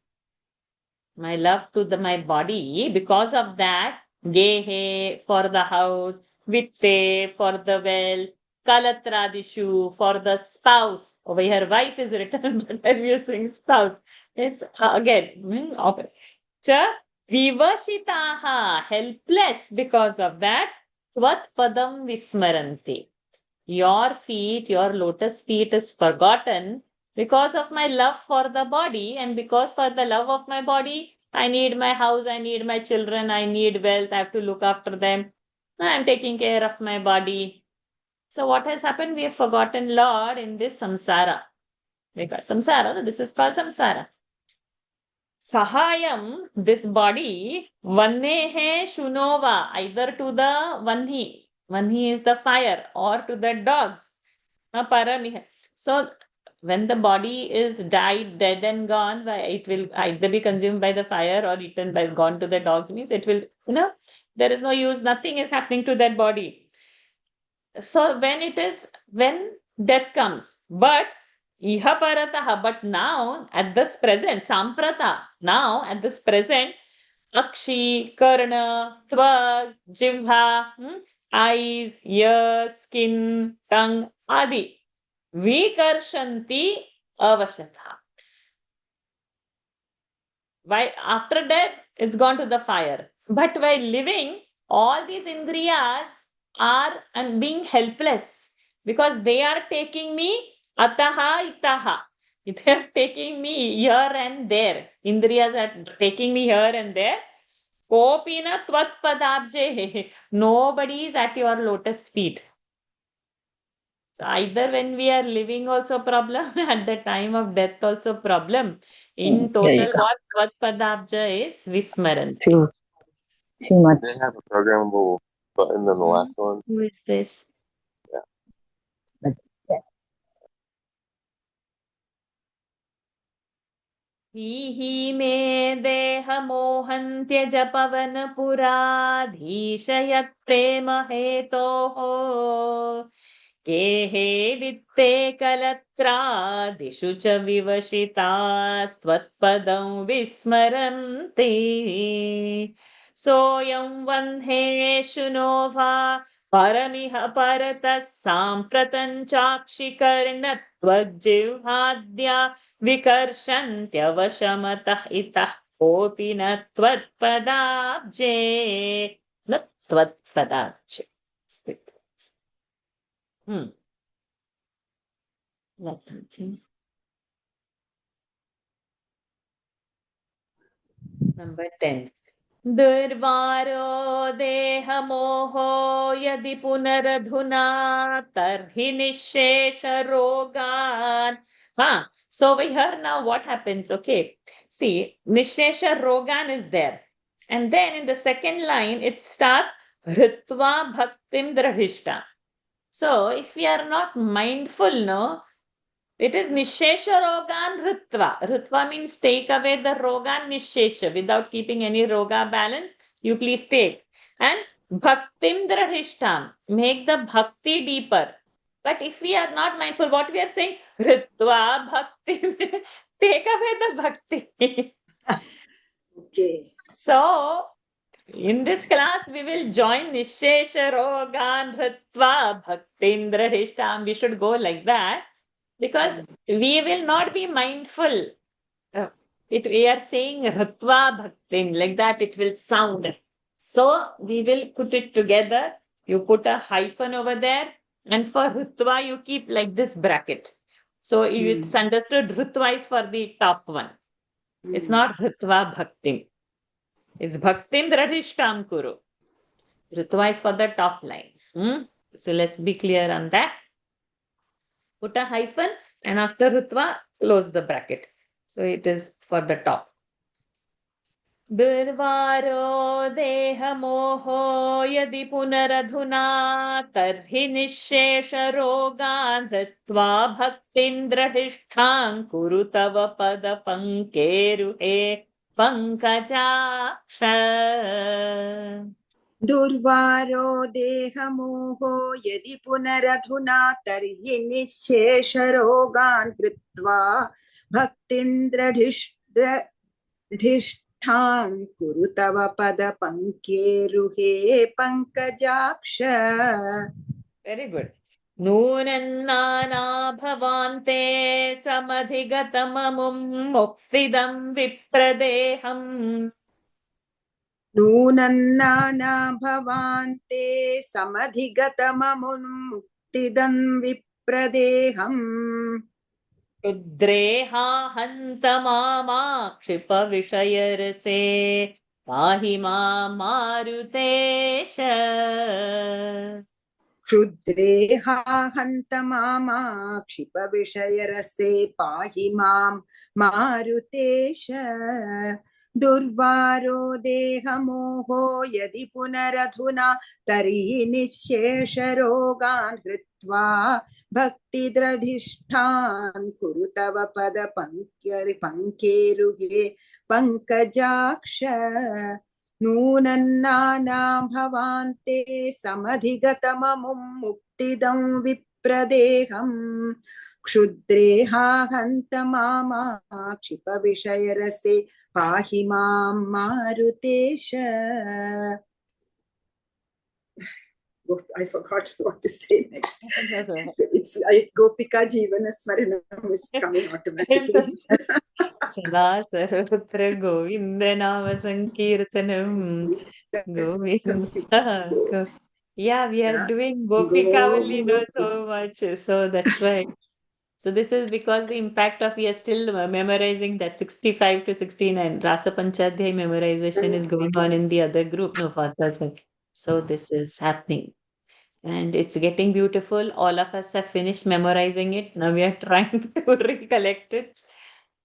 my love to my body, because of that, Gehe for the house, Vitte for the wealth, Kalatradishu for the spouse. Over here, wife is written, but I'm using spouse. It's again, Cha Vivashitaha, helpless because of that, Tvat Padam Vismaranti. Your feet, your lotus feet is forgotten because of my love for the body, and because for the love of my body, I need my house, I need my children, I need wealth, I have to look after them. I'm taking care of my body. So what has happened? We have forgotten Lord in this samsara. Because samsara, this is called samsara. Sahayam, this body, vannehe shunova, either to the vanhi. Vanhi is the fire, or to the dogs. Paramiha. So when the body is died, dead and gone, it will either be consumed by the fire or eaten by gone to the dogs. Means it will, there is no use, nothing is happening to that body. So when death comes, but iha parataha, but now at this present, samprata, now at this present, akshi, karna, tvag, jivha, eyes, ears, skin, tongue, adi. Vikarshanti avashatha. Why after death, it's gone to the fire. But while living, all these indriyas are being helpless because they are taking me ataha itaha. They are taking me here and there. Indriyas are taking me here and there. Kopina tvat padabje. Nobody is at your lotus feet. So either when we are living also problem, at the time of death also problem. In total, what Tvat Padabja is Vismaranti. Too much. They have a programmable button in the last one. Who is this? Hi me deha mohantyaj pavan puradhishayat prema hetoho. Kehe vitte kalatrādishu cha vivashitās-tvatpadam vismaranti. Soyam vandheshu novā paramiha paratas sampratam chakshi-karna-tvajjivhādya vikarshantya-vashamatah itah kopi na tvatpadābje. Na tvatpadābje. Number 10. Durvaro deha moho yadi punaradhuna tarhi nishesha rogan. So we heard now what happens. Okay. See, nishesha rogan is there. And then in the second line, it starts Ritva Bhaktim Dradhishta. So if we are not mindful, no, it is Nishesha Rogan Ritva. Ritva means take away the Rogan Nishesha without keeping any Roga balance. You please take. And Bhaktim Dradhishtam. Make the Bhakti deeper. But if we are not mindful, what we are saying? Ritva Bhaktim. Take away the Bhakti. Okay. So, in this class, we will join Nishesha Rogan Ritva Bhaktindra Dishtam. We should go like that because we will not be mindful. We are saying Ritva Bhaktin, like that it will sound. So we will put it together. You put a hyphen over there, and for Ritva, you keep like this bracket. So it's understood Ritva is for the top one. It's not Ritva Bhaktim. It's Bhaktim Dradishtam Kuru. Ritva is for the top line. So let's be clear on that. Put a hyphen, and after Ritva, close the bracket. So it is for the top. दुर्वारो देहमोहो यदि पुनरधुना तर्हि निःशेषरोगान् हृत्वा भक्तिन्द्रधिष्ठान् कुरु तव पदपङ्केरुहे पङ्कजाक्ष दुर्वारो देहमोहो यदि पुनरधुना तर्हि निःशेषरोगान् कृत्वा भक्तिन्द्रधिष्ठान् कुरु तव पदपङ्केरुहे पङ्कजाक्ष. Very good. नूनन्नाना भवान्ते समधिगतममुं मुक्तिदं विप्रदेहम् नूनन्नाना भवान्ते समधिगतममुन्मुक्तिदं विप्रदेहम् क्षुद्रेहा हन्त मामाक्षिप विषयरसे पाहि मां मारुतेश क्षुद्रेहा हन्त मामाक्षिप विषयरसे पाहि मां मारुतेश. दुर्वारो देहमोहो यदि पुनरधुना तर्हि निःशेषरोगान् हृत्वा भक्तिदृढिष्ठान् कुरु तव पङ्केरुहे पङ्कजाक्ष. नूनन्नाना भवान्ते समधिगतममुं मुक्तिदं विप्रदेहम् क्षुद्रेहा हन्त मामाक्षिप विषयरसे पाहि मां मारुतेश. I forgot what to say next. It's Gopika Jeevana Smaranam is coming automatically. सदा सर्वत्र गोविन्द नाम संकीर्तनम Govind. Yeah, we are doing Gopika only know so much, so that's why. So this is because the impact of we are still memorizing that 65 to 69 Rasa Panchadhyay memorization is going on in the other group, no fathers. So this is happening. And it's getting beautiful. All of us have finished memorizing it. Now we are trying to recollect it.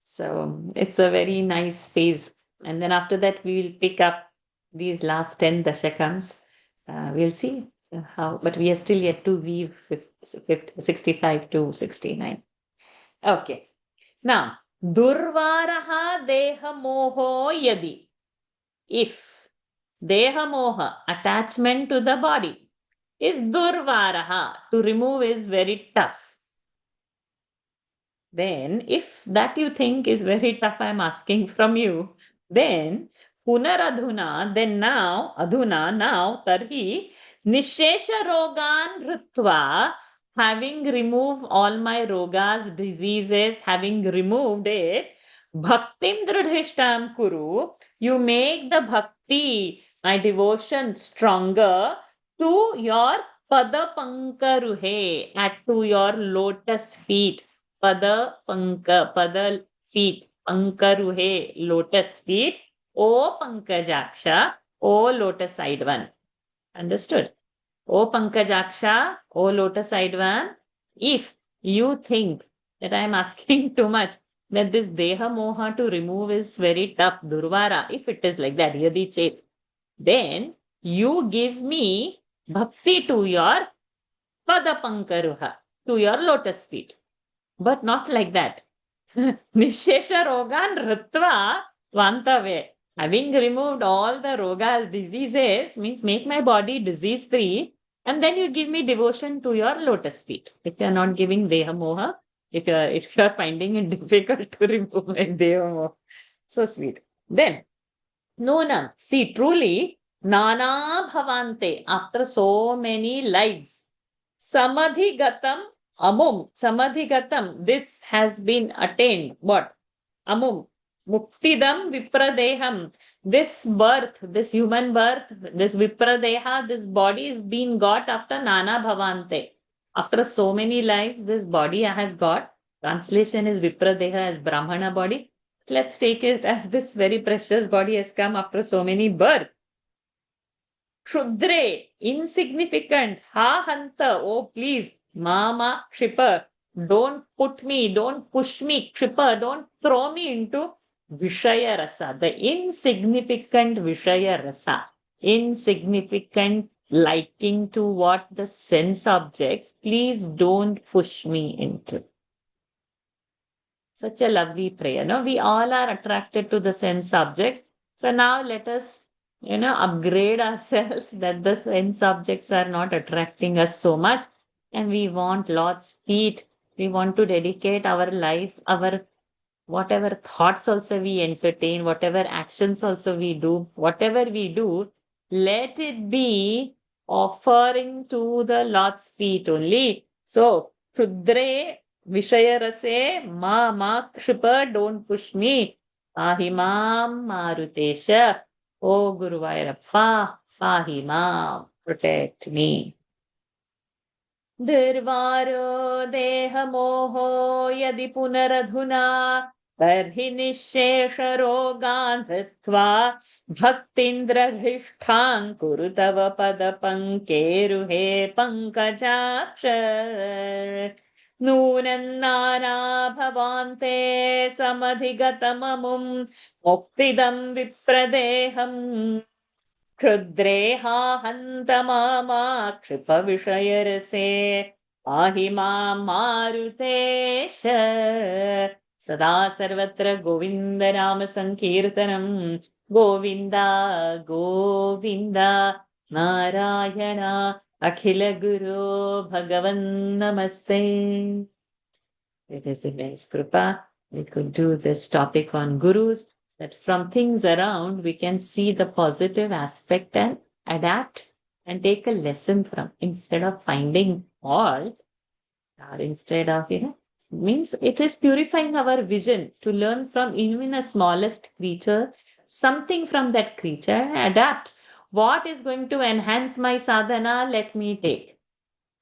So it's a very nice phase. And then after that, we will pick up these last 10 dashakams. We'll see how, but we are still yet to weave 65 to 69. Okay. Now, Durvaraha Deha Moho Yadi. If Deha Moha, attachment to the body, is Durvaraha, to remove is very tough. Then, if that you think is very tough, I'm asking from you, then Punaradhuna, then now, Adhuna, now, Tarhi, Nishesha Rogan Ritva, having removed all my rogas, diseases, having removed it, Bhaktim Dridhishtam Kuru, you make the bhakti, my devotion, stronger to your Pada Pankaruhe, to your lotus feet. Pada Panka, Pada feet, Pankaruhe, lotus feet, O Pankajaksha, O lotus side one. Understood? O Pankajaksha, O lotus side one. If you think that I am asking too much, that this Deha Moha to remove is very tough, Durvara, if it is like that, Yadi Chet, then you give me bhakti to your Pada Pankaruha, to your lotus feet. But not like that. Nishesha Rogan Ritva Vantave. Having removed all the rogas, diseases, means make my body disease free, and then you give me devotion to your lotus feet. If you are not giving Deha Moha, if you are finding it difficult to remove my Deha Moha. So sweet. Then, Nunam. See, truly, Nana Bhavante, after so many lives, Samadhi Gatam Amum, Samadhi Gatam, this has been attained. What? Amum, Muktidam Vipradeham. This birth, this human birth, this Vipradeha, this body is being got after Nana Bhavante. After so many lives, this body I have got. Translation is Vipradeha as Brahmana body. Let's take it as this very precious body has come after so many births. Kshudre, insignificant. Ha hanta, oh please. Mama Kshipa, don't put me, don't push me. Kshipa, don't throw me into Vishaya Rasa, the insignificant Vishaya Rasa. Insignificant liking to what the sense objects, please don't push me into. Such a lovely prayer. No, we all are attracted to the sense objects. So now let us, upgrade ourselves that the sense objects are not attracting us so much. And we want Lord's feet. We want to dedicate our life, our whatever thoughts also we entertain, whatever actions also we do, whatever we do, let it be offering to the Lord's feet only. So, Shudre Vishaya Rase Ma Kshipa, don't push me. Ahimam Marutesha. Oh Guru Vairappa, Ahimam, protect me. Dirvaro dehamoho yadi punaradhuna tarhi nishesha rogan dhritva bhaktindraghishtham kuru tava padapankeruhe pankajaksha nunannana bhavante samadhigatamamum muktidam vipradeham Kshudre ha hanta mama kshipa vishayarase ahima marutesha sada sarvatra govinda nama sankirtanam govinda govinda narayana akhila guru bhagavan namaste. It is immense kripa. We could do this topic on gurus, that from things around we can see the positive aspect and adapt and take a lesson from, instead of finding fault, or instead of, means it is purifying our vision to learn from even a smallest creature, something from that creature, adapt. What is going to enhance my sadhana, let me take.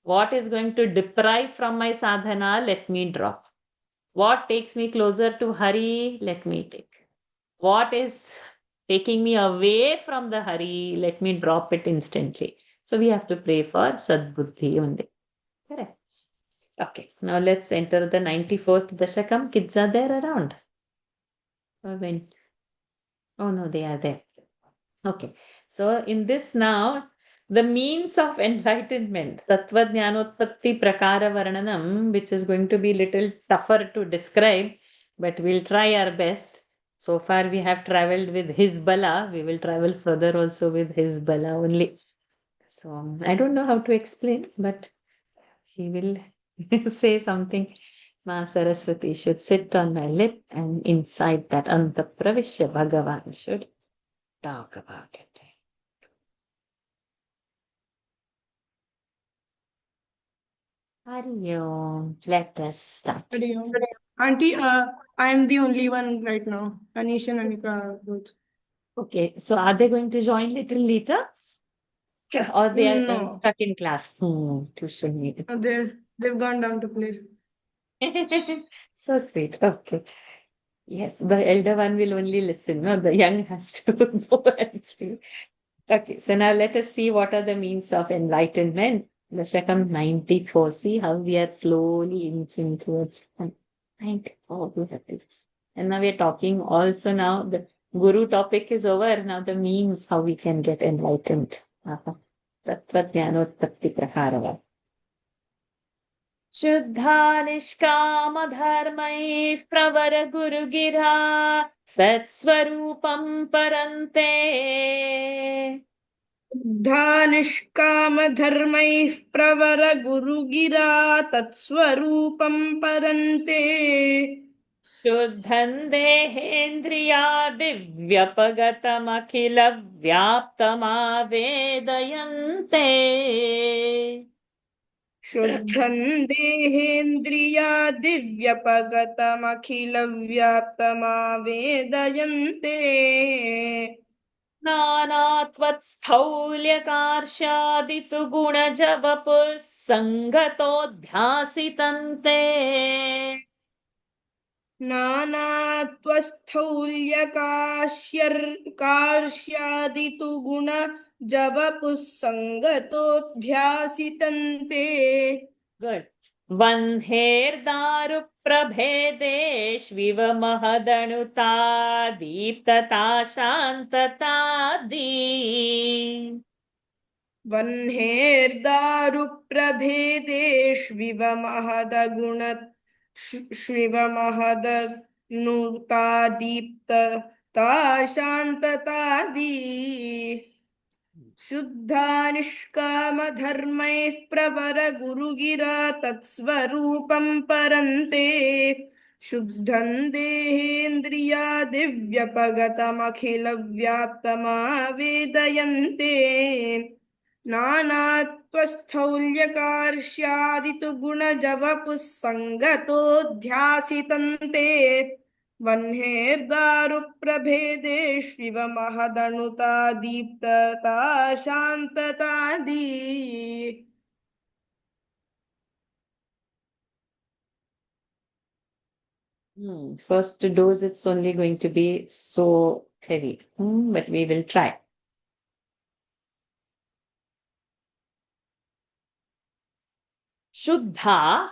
What is going to deprive from my sadhana, let me drop. What takes me closer to Hari, let me take. What is taking me away from the Hari, let me drop it instantly. So we have to pray for Sadbuddhi only. Correct. Okay, now let's enter the 94th Dashakam. Kids are there around? Oh no, they are there. Okay, so in this now, the means of enlightenment, Tattva Jnanotpatti Prakara Varnanam, which is going to be little tougher to describe, but we'll try our best. So far we have traveled with his bala. We will travel further also with his bala only. So I don't know how to explain, but he will say something. Ma Saraswati should sit on my lip, and inside that Antapravishya Bhagavan should talk about it. Hari Om. Let us start. Hari Om. Auntie, I'm the only one right now. Anish and Anika are both. Okay, so are they going to join little later? Or they are No. stuck in class? Tuition meeting. They've gone down to play. So sweet. Okay. Yes, the elder one will only listen. No, the young has to go and play. Okay, so now let us see what are the means of enlightenment. Dashakam 94. See how we are slowly inching towards 94. We have this. And now we are talking also now, the Guru topic is over. Now the means how we can get enlightened. Tattva Jnanotpatti Prakarava. Shuddha Nishkama Dharmai Pravara Guru Gira Tatsvarupam Parante. Dhanishkamadharmaiः pravara gurugira tatsvarupam parante. शुद्धं देहेन्द्रियादिव्यपगतमखिलव्याप्तमावेदयन्ते शुद्धं देहेन्द्रियादिव्यपगतमखिलव्याप्तमावेदयन्ते नानात्वत्स्थौल्यकार्ष्यादितु गुणजवपुः सङ्गतोऽध्यासितन्ते कार्ष्यादितु गुण जवपुस्सङ्गतोऽध्यासितन्ते good वह्नेर्दारुप्रभेदेष्विव महदणुता दीप्तता शान्ततादी वह्नेर्दारुप्रभेदेष्विव महदनुता दीप्तता शान्ततादी शुद्धा निष्कामधर्मैः प्रवर गुरुगिरा तत्स्वरूपं परन्ते शुद्धं देहेन्द्रियादिव्यपगतमखिलव्याप्तमावेदयन्ते नानात्वस्थौल्यकार्ष्यादितु गुणजवपुः सङ्गतोऽध्यासितन्ते वह्नेर्दारुप्रभेदेष्विव महदणुता दीप्तता शान्ततादी First dose, it's only going to be so heavy, but we will try. Shuddha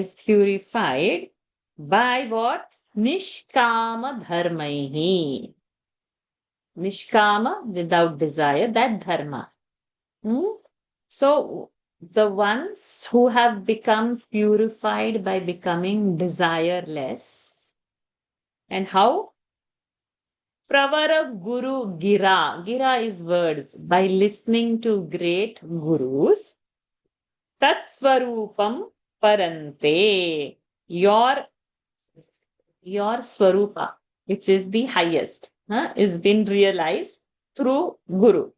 is purified by what? Nishkama dharmaihi. Nishkama, without desire, that dharma. So, the ones who have become purified by becoming desireless. And how? Pravara Guru Gira. Gira is words. By listening to great gurus. Tat Swarupam Parante. Your Swarupa, which is the highest, is been realized through Guru.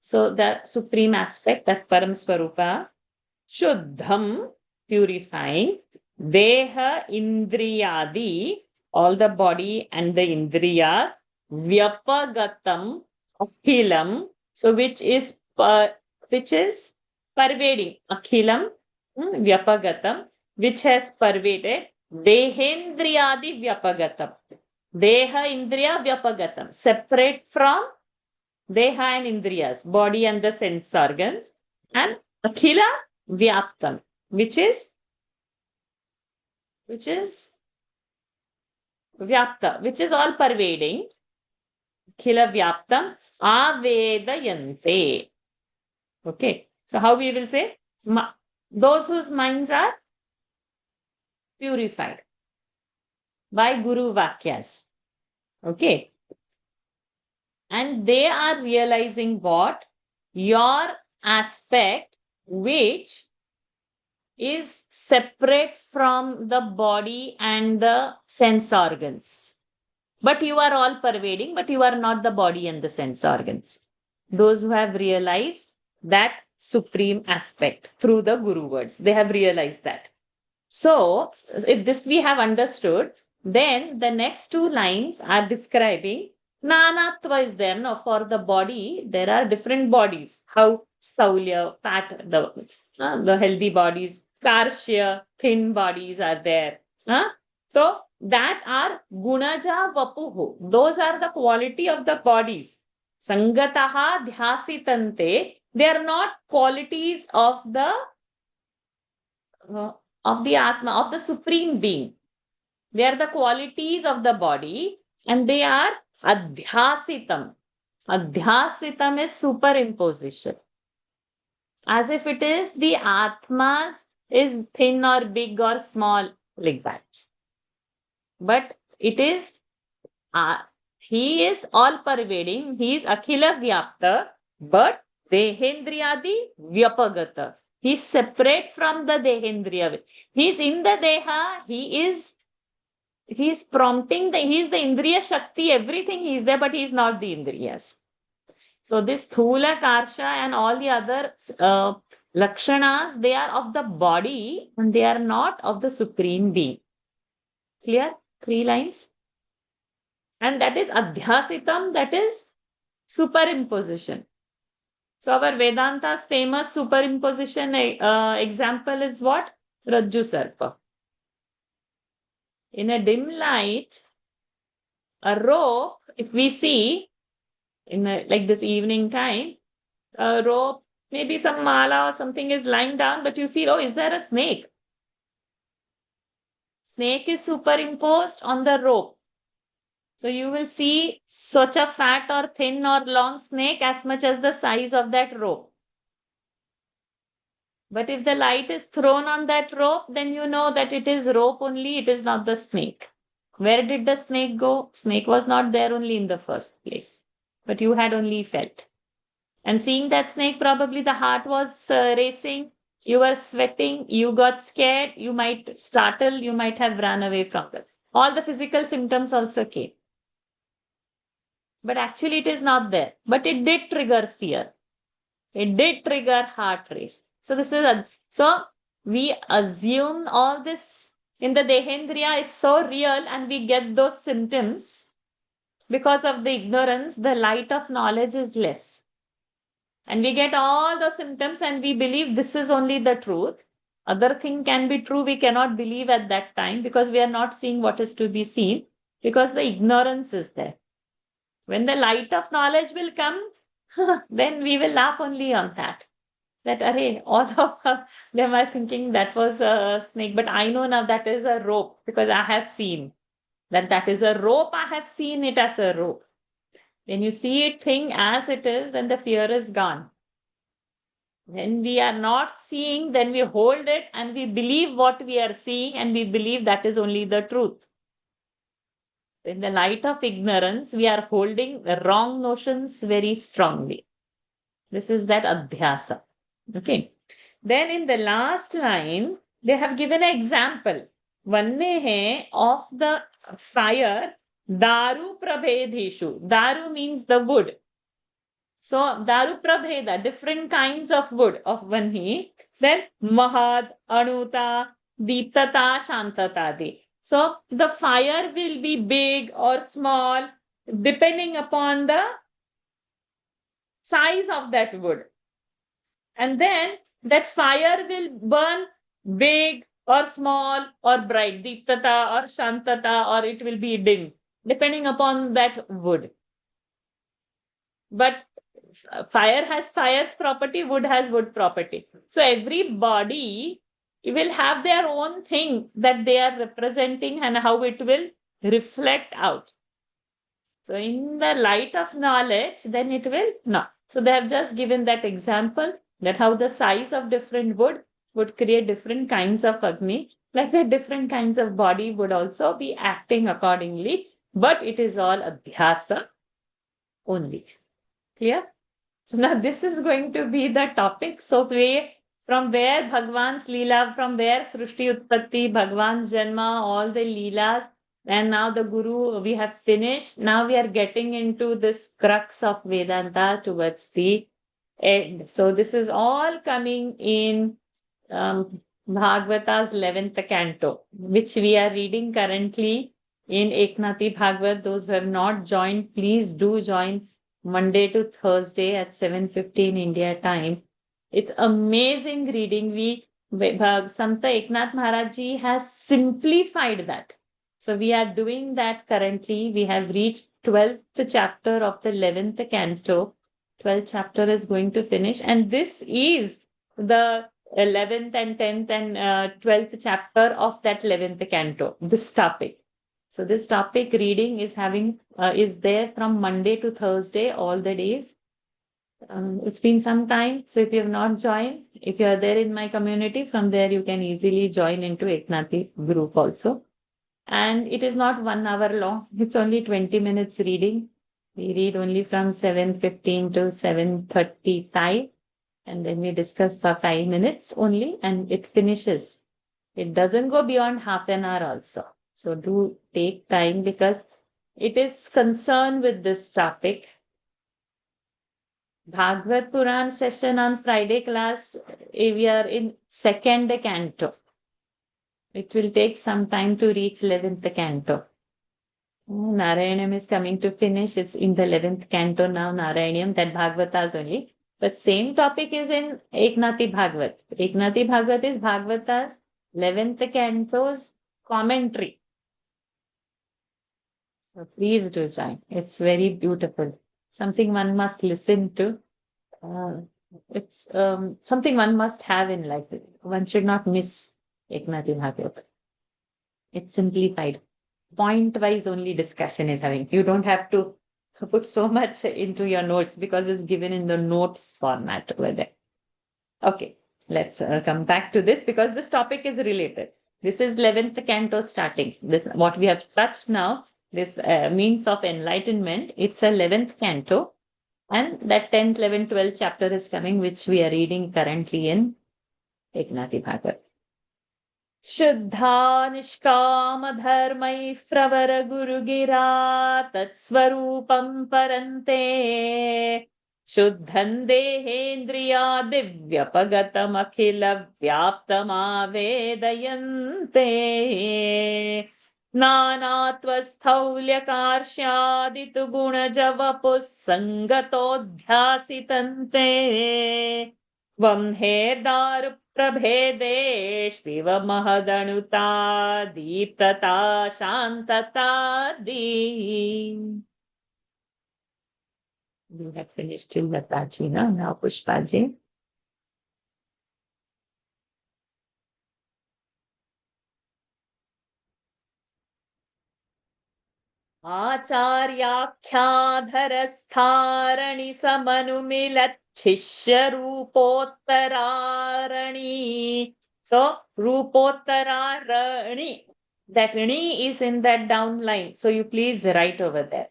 So the supreme aspect, that Param Swarupa, Shuddham, purifying, Deha Indriyadi, all the body and the Indriyas, Vyapagatam, Akhilam, so which is pervading, Akhilam, Vyapagatam, which has pervaded, Dehendriyadi Vyapagatam. Deha Indriya Vyapagatam, separate from Deha and Indriyas, body and the sense organs, and Akhila Vyaptam, which is Vyapta, which is all pervading. Akhila Vyaptam Avedayante. Okay, so how we will say? Those whose minds are purified by Guru Vakyas. Okay. And they are realizing what? Your aspect, which is separate from the body and the sense organs. But you are all pervading, but you are not the body and the sense organs. Those who have realized that supreme aspect through the Guru words, they have realized that. So, if this we have understood, then the next two lines are describing Nanatva is there. Now, for the body, there are different bodies. How Staulya, fat, the healthy bodies, Karshya, thin bodies are there. So, that are Gunaja Vapuhu. Those are the quality of the bodies. Sangataha Dhyasitante. They are not qualities of the Atma, of the Supreme Being. They are the qualities of the body, and they are Adhyasitam. Adhyasitam is superimposition. As if it is the Atmas is thin or big or small, like that. But it is, he is all pervading, he is Akhila Vyapta, but Dehendriyadi Vyapagata. He is separate from the Dehendriya. He is in the Deha, he is prompting, he is the Indriya Shakti, everything he is there, but he is not the Indriyas. So this Sthula, Karsha and all the other Lakshanas, they are of the body and they are not of the Supreme Being. Clear? 3 lines. And that is Adhyasitam, that is superimposition. So our Vedanta's famous superimposition example is what? Rajju Sarpa. In a dim light, a rope, if we see in like this evening time, a rope, maybe some mala or something is lying down, but you feel, oh, is there a snake? Snake is superimposed on the rope. So you will see such a fat or thin or long snake as much as the size of that rope. But if the light is thrown on that rope, then you know that it is rope only, it is not the snake. Where did the snake go? Snake was not there only in the first place, but you had only felt. And seeing that snake, probably the heart was racing, you were sweating, you got scared, you might startle, you might have run away from it. All the physical symptoms also came. But actually it is not there. But it did trigger fear. It did trigger heart race. So this is so we assume all this in the Dehendriya is so real and we get those symptoms because of the ignorance. The light of knowledge is less. And we get all those symptoms and we believe this is only the truth. Other thing can be true. We cannot believe at that time because we are not seeing what is to be seen because the ignorance is there. When the light of knowledge will come, then we will laugh only on that. That, array, all of them are thinking that was a snake, but I know now that is a rope because I have seen that is a rope. I have seen it as a rope. When you see it thing as it is, then the fear is gone. When we are not seeing, then we hold it and we believe what we are seeing and we believe that is only the truth. In the light of ignorance, we are holding the wrong notions very strongly. This is that adhyasa. Okay. Then in the last line, they have given an example. Vanne of the fire, daru prabhedeshu. Daru means the wood. So daru prabheda, different kinds of wood of vanhi. Then mahad, anuta, deeptata, shantatadi. So the fire will be big or small depending upon the size of that wood. And then that fire will burn big or small or bright, deeptata or shantata, or it will be dim, depending upon that wood. But fire has fire's property, wood has wood property. So every body will have their own thing that they are representing and how it will reflect out. So in the light of knowledge, then it will not. So they have just given that example that how the size of different wood would create different kinds of Agni, like that different kinds of body would also be acting accordingly, but it is all Adhyasa only. Clear? So now this is going to be the topic. So from where Bhagwan's Leela, from where Srushti Utpatti, Bhagwan's Janma, all the Leelas, and now the Guru, we have finished. Now we are getting into this crux of Vedanta towards the end. So this is all coming in Bhagavata's 11th canto, which we are reading currently in Eknathi Bhagavat. Those who have not joined, please do join Monday to Thursday at 7:15 India time. It's amazing reading. Santa Eknath Maharaj Ji has simplified that. So we are doing that currently. We have reached 12th chapter of the 11th canto. 12th chapter is going to finish. And this is the 11th and 10th and 12th chapter of that 11th canto, this topic. So this topic reading is is there from Monday to Thursday, all the days. It's been some time. So if you have not joined, if you are there in my community, from there you can easily join into Eknathi group also. And it is not 1 hour long. It's only 20 minutes reading. We read only from 7:15 to 7:35. And then we discuss for 5 minutes only and it finishes. It doesn't go beyond half an hour also. So do take time because it is concerned with this topic. Bhagavad Puran session on Friday class, we are in second canto. It will take some time to reach 11th canto. Narayanam is coming to finish. It's in the 11th canto now, Narayanam, that Bhagavatas only. But same topic is in Eknati Bhagavat. Eknati Bhagavat is Bhagavatas 11th canto's commentary. So please do join. It's very beautiful. Something one must listen to. It's something one must have in life. One should not miss Eknati Bhagavat. It's simplified. Point-wise only discussion is having. You don't have to put so much into your notes because it's given in the notes format over there. Okay, let's come back to this because this topic is related. This is 11th canto starting. This what we have touched now, this means of enlightenment. It's a 11th canto. And that 10th, 11th, 12th chapter is coming, which we are reading currently in Eknati Bhagavat. Shuddha nishkama dharmai pravara guru gira tatsvarupam parante shuddhan dehendriya divyapagatam akhila vyaptama vedayante नानात्वस्थौल्यकार्ष्यादितु गुणजवपुः सङ्गतोऽध्यासितन्ते वह्नेर्दारुप्रभेदेष्विव महदणुता दीप्तता शान्तता We have finished till Lataji, no? Now Pushpaji. आचार्याख्याधरस्थारणि समनुमिलच्छिष्यरूपोत्तरारणि. So, Rupottararani. That Rani is in that down line. So, you please write over there.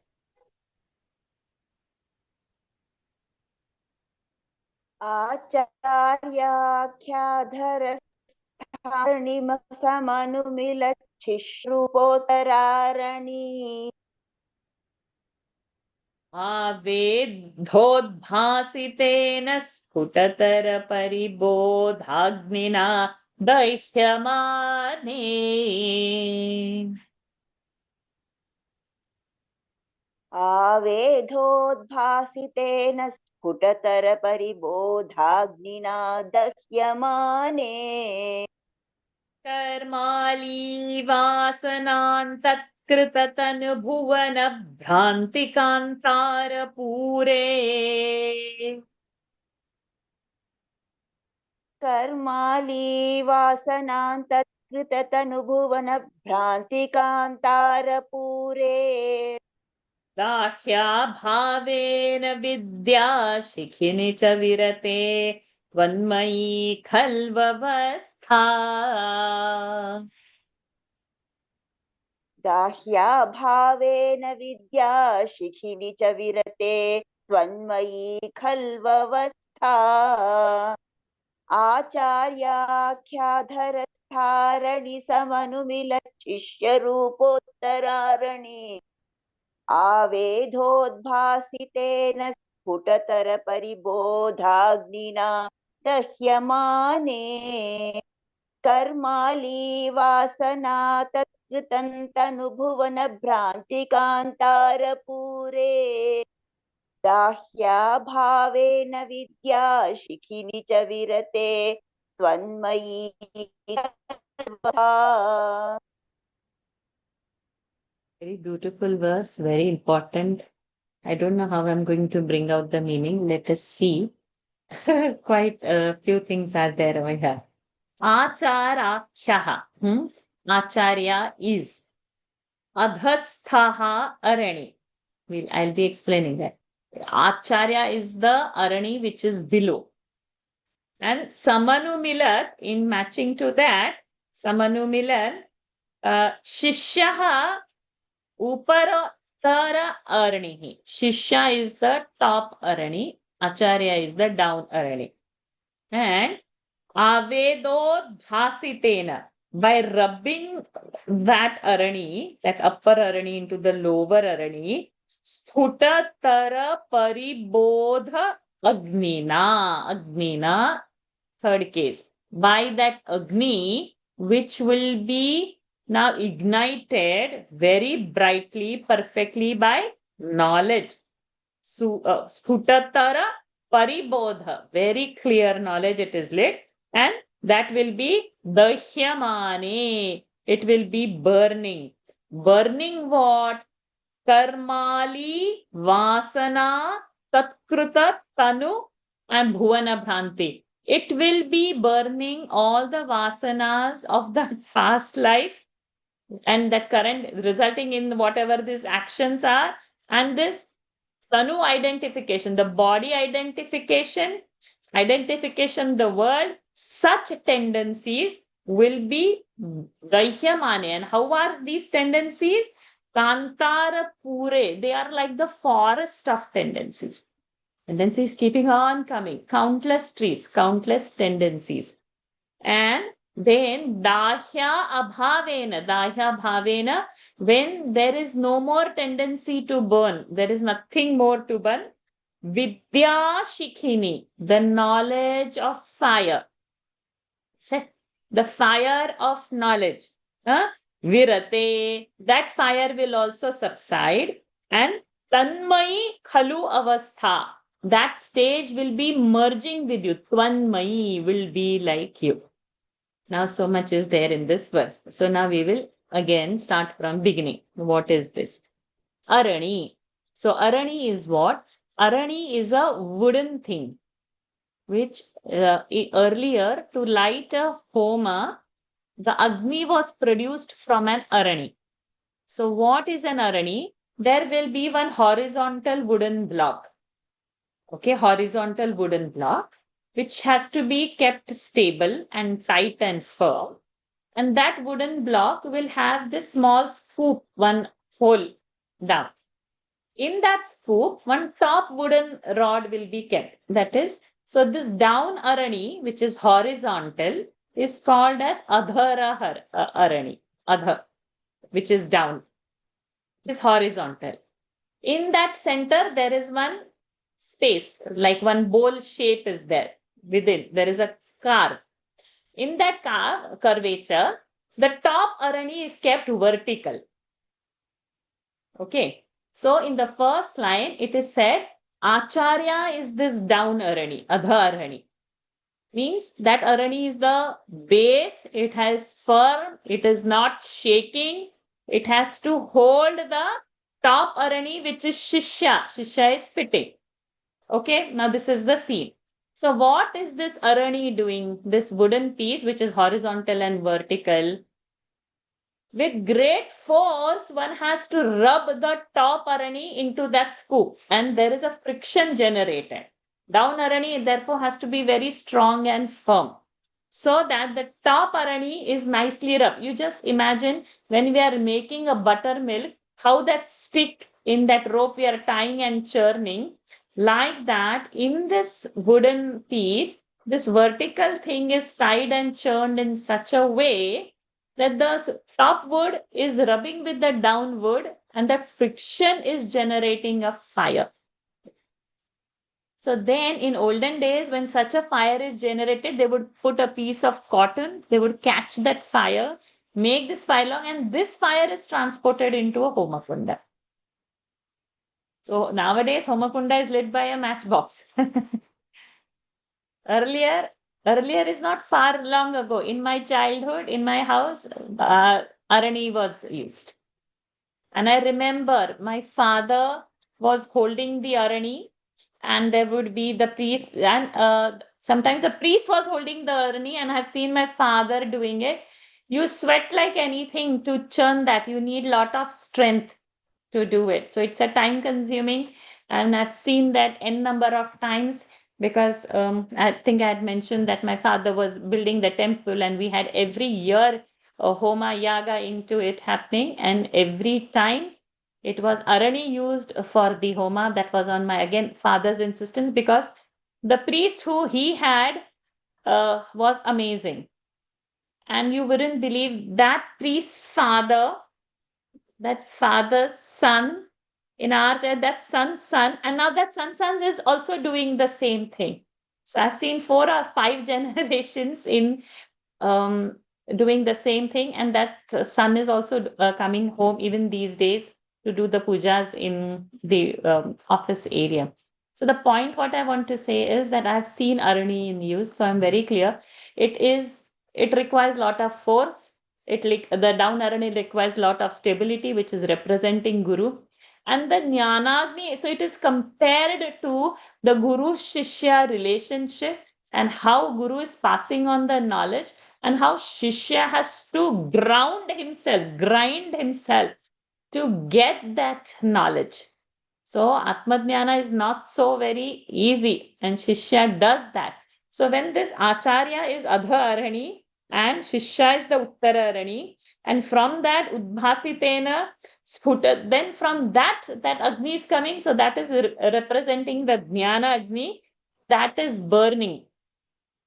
आचार्याख्याधरस्थारणिमसमनुमिलच्छिश्रुपोतरारणि आवेद्धोद्भासितेन स्फुटतरपरिबोधाग्निना दह्यमाने आवेधोद्भासितेन स्फुटतरपरिबोधाग्निना दह्यमाने कर्मालीवासनान्तत्कृततनुभुवन भ्रान्तिकान्तारपूरे कर्मालीवासनान्तत्कृततनुभुवन भ्रान्तिकान्तारपूरे दाह्याभावेन विद्या शिखिनि च विरते त्वन्मयी खल्वस्था दाह्याभावेन विद्या शिखिनि च विरते त्वन्मयी खल्वस्था आचार्याख्याधरस्थारणि समनुमिलच्छिष्यरूपोत्तरारणि आवेधोद्भासितेन स्फुटतरपरिबोधाग्निना दह्यमाने कर्मालीवासना तत्कृतन्तनुभुवन भ्रान्तिकान्तारपूरे दाह्याभावेन विद्या शिखिनि च विरते त्वन्मयी Very beautiful verse, very important. I don't know how I'm going to bring out the meaning. Let us see. Quite a few things are there over here. Acharakhyaha. Acharya is. Adhasthaha arani. I'll be explaining that. Acharya is the arani which is below. And Samanu Milan, in matching to that, Samanu Milan, Shishyaha Uparatara Aranihi. Shishya is the top Arani, Acharya is the down Arani. And Avedod Bhasitena, by rubbing that Arani, that upper Arani into the lower Arani, Sphutatara Paribodha Agnina, third case. By that Agni, which will be now ignited very brightly, perfectly by knowledge. Sputatara paribodha, very clear knowledge it is lit, and that will be dahyamane, it will be burning. Burning what? Karmali vasana tatkruta tanu and bhuvana bhranti. It will be burning all the vasanas of the past life and that current, resulting in whatever these actions are, and this Tanu identification, the body identification, the world, such tendencies will be Gahyamane. And how are these tendencies? Kantara Pure. They are like the forest of tendencies. Tendencies keeping on coming. Countless trees, countless tendencies. And then Dahya Bhavena, when there is no more tendency to burn, there is nothing more to burn. Vidya Shikhini, the knowledge of fire. The fire of knowledge. Virate, that fire will also subside. And Tanmai Khalu Avastha, that stage will be merging with you. Tvanmai will be like you. Now, so much is there in this verse. So now we will again start from beginning. What is this? Arani. So Arani is what? Arani is a wooden thing, which earlier to light a homa, the Agni was produced from an Arani. So what is an Arani? There will be one horizontal wooden block. Okay, horizontal wooden block, which has to be kept stable and tight and firm. And that wooden block will have this small scoop, one hole down. In that scoop, one top wooden rod will be kept. That is, so this down arani, which is horizontal, is called as adhara arani. Adhar, which is down, is horizontal. In that center, there is one space, like one bowl shape is there. Within, there is a carve. In that curvature, the top arani is kept vertical. Okay. So in the first line, it is said, Acharya is this down arani, adha arani. Means that arani is the base, it has firm, it is not shaking, it has to hold the top arani, which is shishya. Shishya is fitting. Okay, now this is the scene. So what is this arani doing? This wooden piece, which is horizontal and vertical. With great force, one has to rub the top arani into that scoop, and there is a friction generated. Down arani, therefore, has to be very strong and firm, so that the top arani is nicely rubbed. You just imagine when we are making a buttermilk, how that stick in that rope we are tying and churning. Like that, in this wooden piece, this vertical thing is tied and churned in such a way that the top wood is rubbing with the down wood, and that friction is generating a fire. So then in olden days, when such a fire is generated, they would put a piece of cotton, they would catch that fire, make this fire long, and this fire is transported into a homakunda. So nowadays, homakunda is lit by a matchbox. Earlier is not far long ago. In my childhood, in my house, arani was used. And I remember my father was holding the arani, and there would be the priest, and sometimes the priest was holding the arani, and I've seen my father doing it. You sweat like anything to churn that. You need a lot of strength to do it. So it's a time consuming, and I've seen that n number of times, because I think I had mentioned that my father was building the temple, and we had every year a homa yaga into it happening, and every time it was arani used for the homa. That was on my, again, father's insistence, because the priest who he had was amazing. And you wouldn't believe that priest's father, that father's son, In our that son, and now that son is also doing the same thing. So I've seen 4 or 5 generations in doing the same thing, and that son is also coming home even these days to do the pujas in the office area. So the point what I want to say is that I've seen Arani in use, so I'm very clear. It requires a lot of force. The down Arani requires a lot of stability, which is representing Guru. And the Jnanagni, so it is compared to the Guru Shishya relationship and how Guru is passing on the knowledge and how Shishya has to grind himself to get that knowledge. So Atmajnana is not so very easy, and Shishya does that. So when this Acharya is Adha Arani and Shishya is the Uttara Arani, and from that Udbhasitena Sputa, then from that Agni is coming, so that is representing the Jnana Agni that is burning.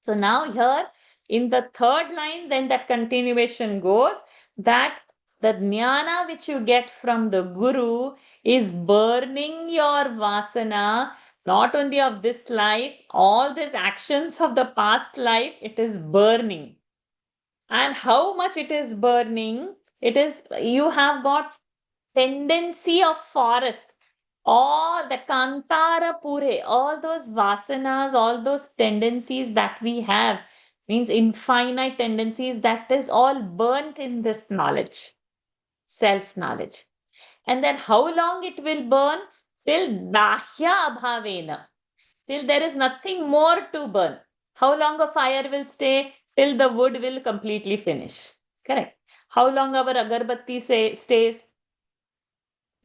So now here in the third line, then that continuation goes that the jnana which you get from the Guru is burning your vasana, not only of this life, all these actions of the past life, it is burning. And how much it is burning, it is, you have got tendency of forest, all the Kantara Pure, all those vasanas, all those tendencies that we have, means infinite tendencies, that is all burnt in this knowledge, self-knowledge. And then how long it will burn? Till Dahya Abhavena, till there is nothing more to burn. How long a fire will stay? Till the wood will completely finish. Correct. How long our agarbatti stays?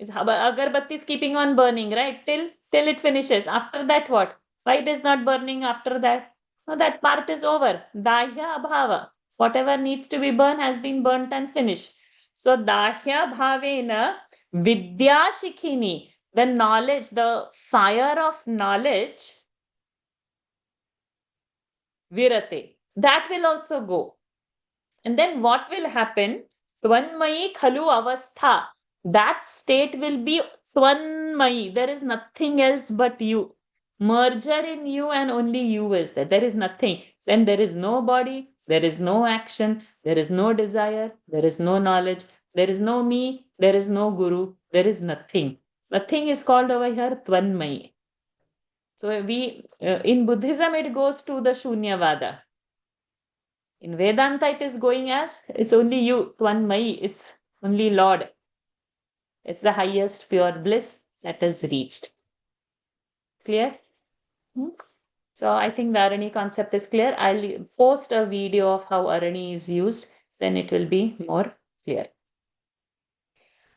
Agarbatti is keeping on burning, right? Till it finishes. After that, what? Why it is not burning after that? No, that part is over. Dahya abhava. Whatever needs to be burned has been burnt and finished. So dahya bhavena vidya shikhini. The knowledge, the fire of knowledge, virate. That will also go. And then what will happen? Tvanmayi khalu avastha. That state will be Tvanmayi. There is nothing else but you. Merger in you and only you is there. There is nothing. Then there is no body, there is no action, there is no desire, there is no knowledge, there is no me, there is no guru, there is nothing. Nothing is called over here Tvanmayi. So in Buddhism it goes to the Shunyavada. In Vedanta, it is going as it's only you, Tvanmayi, it's only Lord. It's the highest pure bliss that is reached. Clear? So I think the Arani concept is clear. I'll post a video of how Arani is used, then it will be more clear.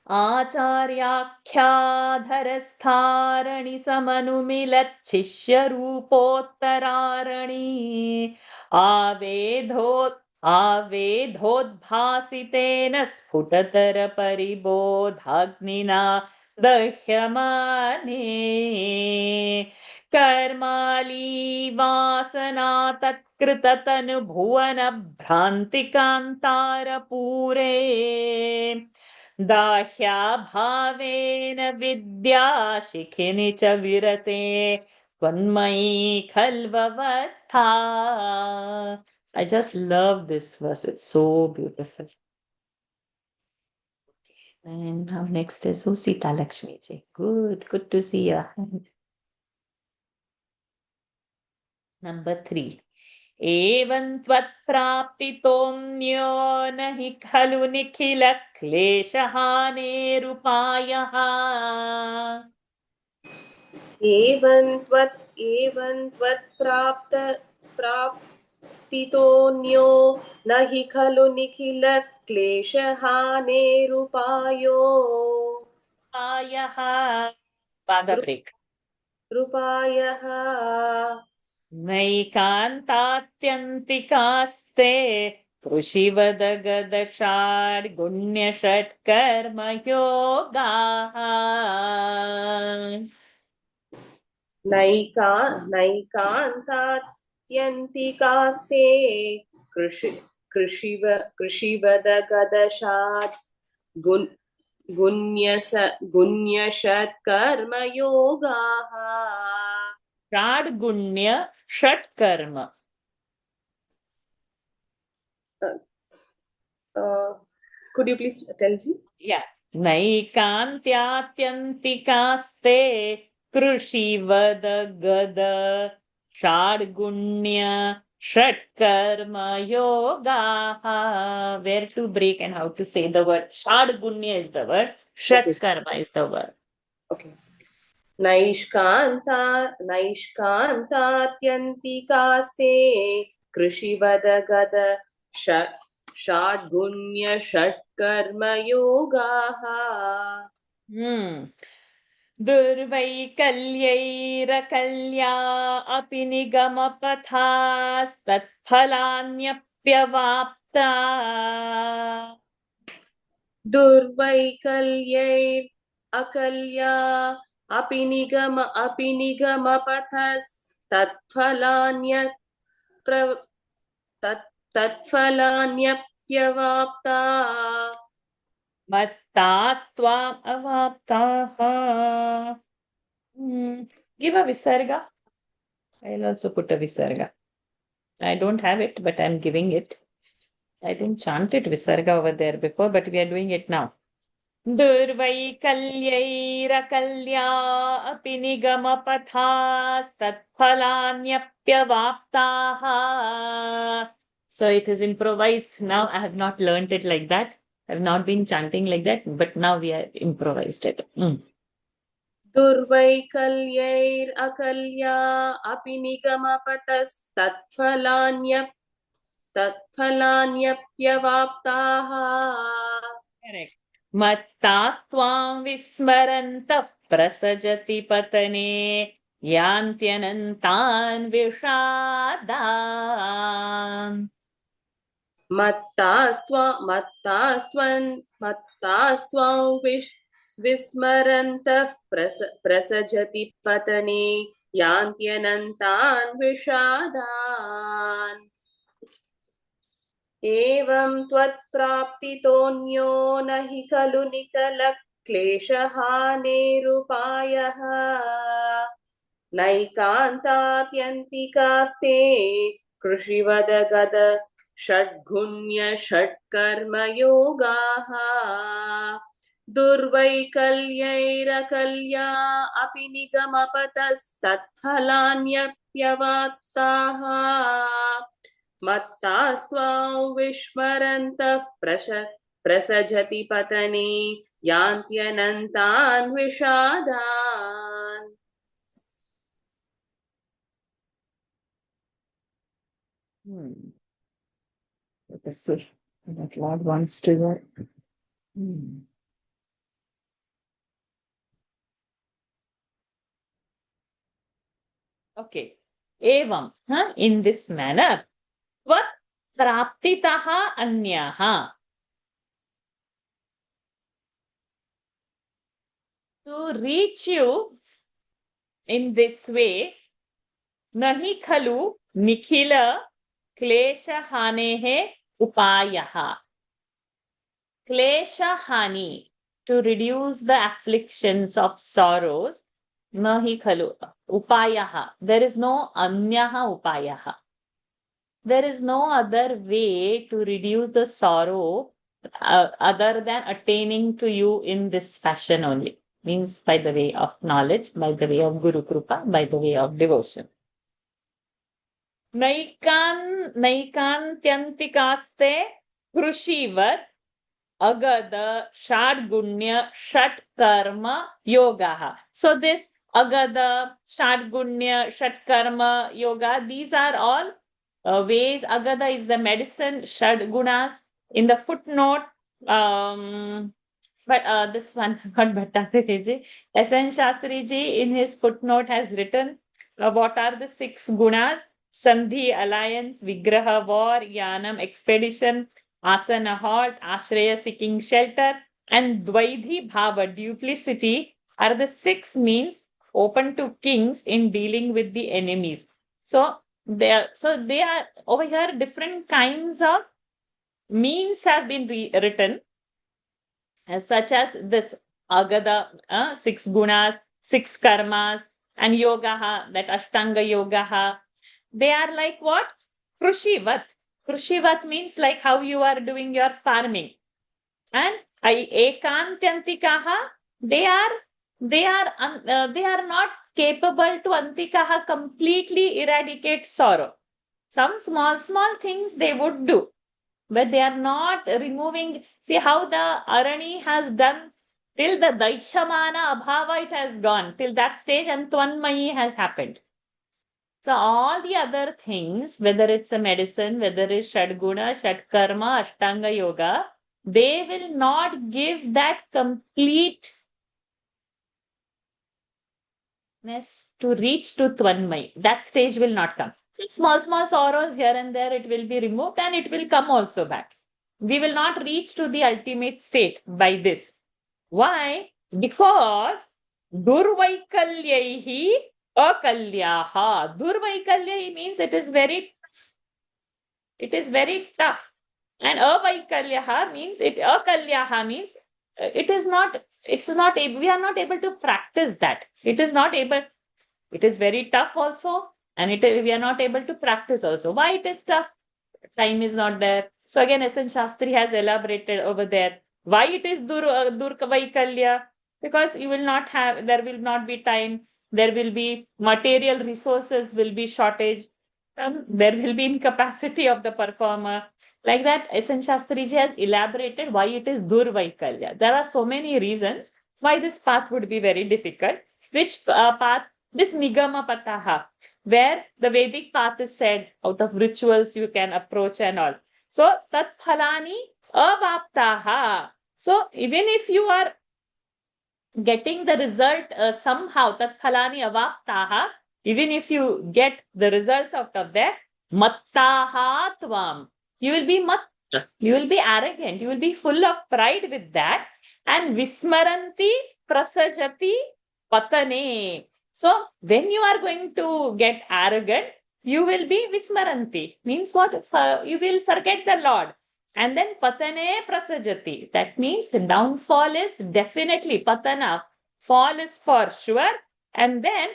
आचार्याख्याधरस्थारणि समनुमिलच्छिष्यरूपोत्तरारणि आवेधोद्भासितेन स्फुटतरपरिबोधाग्निना दह्यमाने कर्माली वासना तत्कृततनुभुवनभ्रान्तिकान्तारपूरे दाह्याभावेन विद्या शिखिनि च विरते त्वन्मयी खल्वस्था. I just love this verse. It's so beautiful. And now next is Sita Lakshmi ji. Good to see you. Number 3. Evan त्वत्प्राप्तितोऽन्यो न हि खलु निखिलक्लेशहानेरुपायः. एवं त्वत्प्राप्तितोऽन्यो न हि खलु निखिलक्लेशहानेरुपायो. रूपायः नैकान्तात्यन्तिकास्ते कृषिवदगदषाड्गुण्यषट्कर्मयोगाः. नैकान्तात्यन्तिकास्ते कृषिवदगदषाड् गुण्यषट्कर्मयोगाः षाड्गुण्य षट्कर्म. Could you please tell Ji? Yeah. नैकान्त्यात्यन्तिकास्ते कृषिवद गद षाड्गुण्य षट्कर्म yogaha. Where to break and how to say the word. षाड्गुण्य is the word. षट्कर्म is the word. Okay. नैष्कान्तात्यन्तिकास्ते कृषिवद गद षाड्गुण्य षट्कर्मयोगाः दुर्वैकल्यैरकल्या अपि निगमपथास्तत्फलान्यप्यवाप्ता. दुर्वैकल्यैरकल्या अपि तत्फलान्यप्यवाप्ता मत्तास्त्वाम् अवाप्ताः. Give a visarga. I'll also put a visarga. I don't have it, but I'm giving it. I didn't chant it visarga over there before, but we are doing it now. दुर्वैकल्यैरकल्या अपि निगमपथास्तत्फलान्यप्यवाप्ताः. So it is improvised now. I have not learned it like that. I have not been chanting like that, but now we are improvised it. दुर्वैकल्यैरकल्या अपि निगमपथस्तत्फलान्यप्यवाप्ताः. Correct. मत्तास्त्वां विस्मरन्तः प्रसजति पतने यान्त्यनन्तान् विषादान्. मत्तास्त्वां विस्मरन्तः प्रसजति पतने यान्त्यनन्तान् विषादान्. एवं त्वत्प्राप्तितोऽन्यो न हि खलु निकलक्लेशहानेरुपायः नैकान्तात्यन्तिकास्ते कृषिवद गद षड्गुण्य षट्कर्मयोगाः दुर्वैकल्यैरकल्या अपि निगमपतस्तत्फलान्यप्यवाप्ताः मत्तास्त्वां विस्मरन्तः प्रसजति पतने यान्त्यनन्तान् विषादान्. Let us see what Lord wants to hear. Okay. Evam, in this manner, Tvat praptitaha anyaha. To reach you in this way, nahi khalu nikhila klesha hanehe upayaha. Klesha hani, to reduce the afflictions of sorrows, nahi khalu upayaha. There is no anyaha upayaha. There is no other way to reduce the sorrow other than attaining to you in this fashion only. Means by the way of knowledge, by the way of Guru Krupa, by the way of devotion. Naikantyantikaste krushivat agada shadgunya shatkarma yogaha. So this agada, shadgunya, shatkarma yoga, these are all ways. Agada is the medicine, shadgunas. In the footnote, but this one, not Bhattacharya ji, S.N. Shastri ji in his footnote has written what are the 6 gunas: Sandhi, alliance; Vigraha, war; Yanam, expedition; Asana, halt; Ashraya, seeking shelter; and Dvaidhi, bhava, duplicity, are the 6 means open to kings in dealing with the enemies. So they are over here, different kinds of means have been written. such as this agada, 6 gunas, 6 karmas, and yogaha, that ashtanga yogaha. They are like what? Krushivat. Krushivat means like how you are doing your farming. And ekantantikaha, they are not capable to antikaha completely eradicate sorrow. Some small things they would do, but they are not removing. See how the Arani has done till the Dahyamana Abhava, it has gone till that stage, and Tvanmayi has happened. So all the other things, whether it's a medicine, whether it's Shadguna, Shadkarma, Ashtanga Yoga, they will not give that completeness to reach to Tvanmayi. That stage will not come. Small sorrows here and there, it will be removed and it will come also back. We will not reach to the ultimate state by this. Why? Because Durvaikalyahi Akalyaha. Durvaikalyahi means it is very tough. And Avaikalyaha means Akalyaha means it is not able, we are not able to practice that. It is very tough also, and we are not able to practice also. Why it is tough? Time is not there. So again, S.N. Shastri has elaborated over there. Why it is Durvaikalya? Because there will not be time. There will be material resources will be shortage. There will be incapacity of the performer. Like that, S.N. Shastriji has elaborated why it is Durvaikalya. There are so many reasons why this path would be very difficult. Which path? This Nigama Pataha, where the Vedic path is said, out of rituals you can approach and all. So, Tat Phalani Avaptaha. So, even if you are getting the result somehow, Tat Phalani Avaptaha, even if you get the results out of that, Mattaha Tvam. You will be you will be arrogant, you will be full of pride with that. And Vismaranti Prasajati Patane. So, when you are going to get arrogant, you will be Vismaranti. Means what? You will forget the Lord. And then Patane Prasajati. That means downfall is definitely Patana. Fall is for sure. And then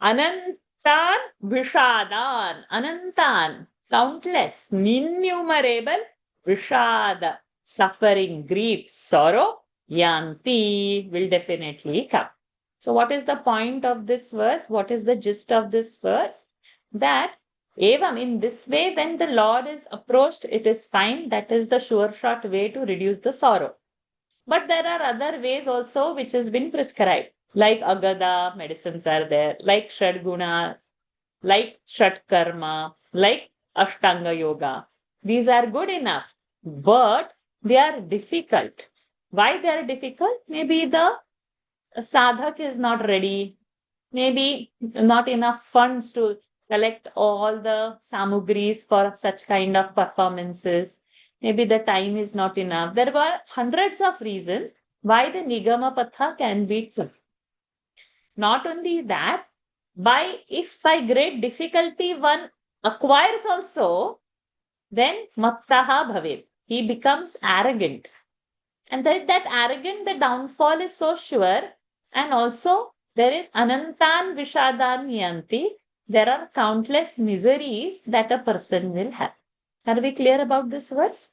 Anantan Vishadan. Anantan. Countless, innumerable Vishada. Suffering, grief, sorrow. Yanti will definitely come. So what is the point of this verse? What is the gist of this verse? That Evam, in this way, when the Lord is approached, it is fine. That is the sure shot way to reduce the sorrow. But there are other ways also which has been prescribed. Like Agada, medicines are there. Like Shadguna, like Shatkarma, like Ashtanga Yoga. These are good enough. But they are difficult. Why they are difficult? Maybe the sadhak is not ready. Maybe not enough funds to collect all the samugris for such kind of performances. Maybe the time is not enough. There were hundreds of reasons why the Nigama Patha can be tough. Not only that, if by great difficulty one acquires also, then Mattaha Bhaved. He becomes arrogant. And that arrogant, the downfall is so sure. And also, there is Anantan Vishadan Yanti. There are countless miseries that a person will have. Are we clear about this verse?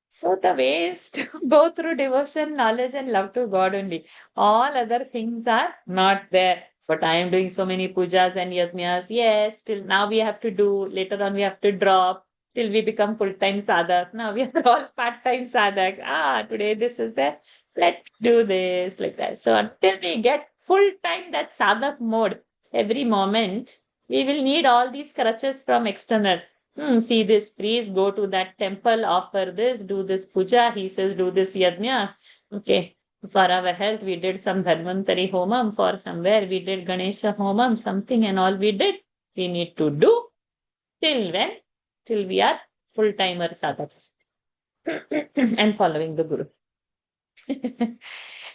So the way is to go through devotion, knowledge and love to God only. All other things are not there. But I am doing so many pujas and yajnas. Yes, till now we have to do. Later on we have to drop. Till we become full-time sadhak. Now we are all part-time sadhak. Today this is there. Let's do this like that. So until we get full-time that sadhak mode, every moment, we will need all these crutches from external. See this, please go to that temple, offer this, do this puja. He says, do this yajna. Okay. For our health, we did some Dhanvantari Homam. For somewhere, we did Ganesha Homam, something and all we did. We need to do till when? Till we are full-timer sadhakas and following the Guru.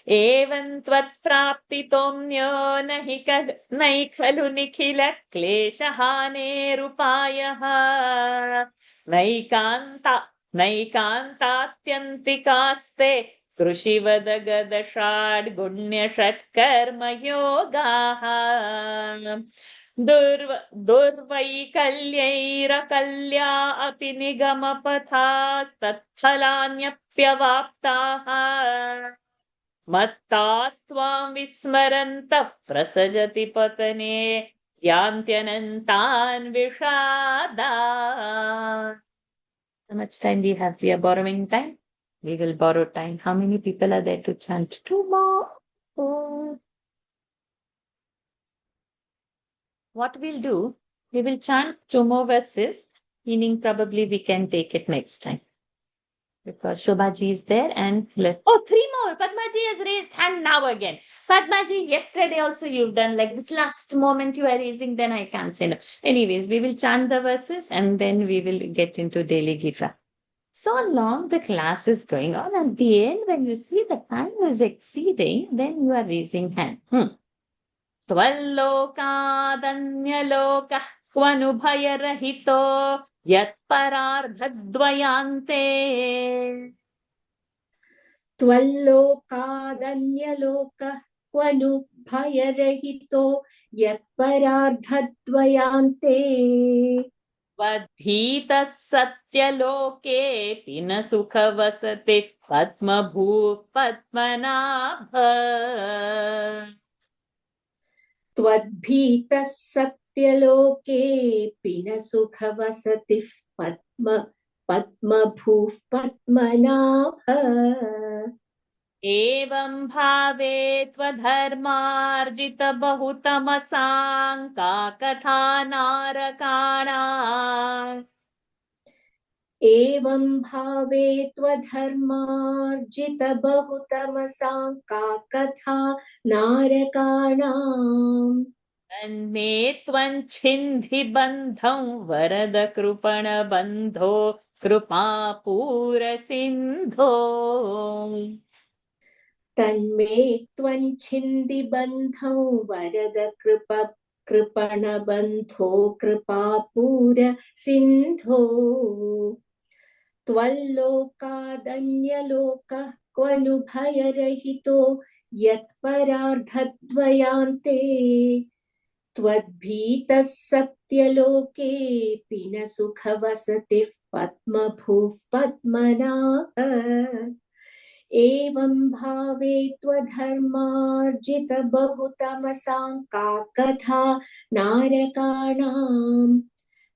Evan tvat praptitomnyo nahi khalu nikhila kleshahane rupayaha naikanta नैकान्तात्यन्तिकास्ते कृषिवदगदषाड्गुण्यषट्कर्मयोगाः दुर्वैकल्यैरकल्या अपि निगमपथास्तत्फलान्यप्यवाप्ताः मत्तास्त्वां विस्मरन्तः प्रसजति पतने यान्त्यनन्तान् विषादान्. How much time we have? We are borrowing time. We will borrow time. How many people are there to chant? Two more. Oh. What we'll do, we will chant two more verses, meaning probably we can take it next time. Because Shobhaji is there and three more. Padmaji has raised hand now again. Padmaji, yesterday also you've done like this last moment you are raising, then I can't say no. Anyways, we will chant the verses and then we will get into daily Gita. So long the class is going on. At the end, when you see the time is exceeding, then you are raising hand. Tvallokadanyalokah kvanubhayarahito yatparardhadvayanते. त्वल्लोकादन्यलोकः क्वनु भयरहितो यत्परार्धद्वयान्ते Vadhita satyalokeऽपि न सुखवसतिः पद्मभूः पद्मनाभः. त्वद्भीतः सत्यलोकेऽपि न सुखवसतिः पद्मभूः पद्मनाभः. एवं भावे त्वधर्मार्जितबहुतमसाङ्का कथा नारकाणाम्. एवं भावे त्वधर्मार्जितबहुतमसाङ्का कथा नारकाणाम्. तन्मे त्वञ्छिन्धि बन्धं वरद कृपणबन्धो कृपापूरसिन्धो. तन्मे त्वञ्छिन्धि बन्धौ वरद कृपणबन्धो कृपापूर सिन्धो. त्वल्लोकादन्यलोकः क्वनु भयरहितो यत्परार्धद्वयान्ते. त्वद्भीतः सत्यलोकेऽपि न सुखवसतिः पद्मभूः पद्मनाभः. एवं भावे त्वधर्मार्जितबहुतमसाङ्का कथा नारकाणाम्.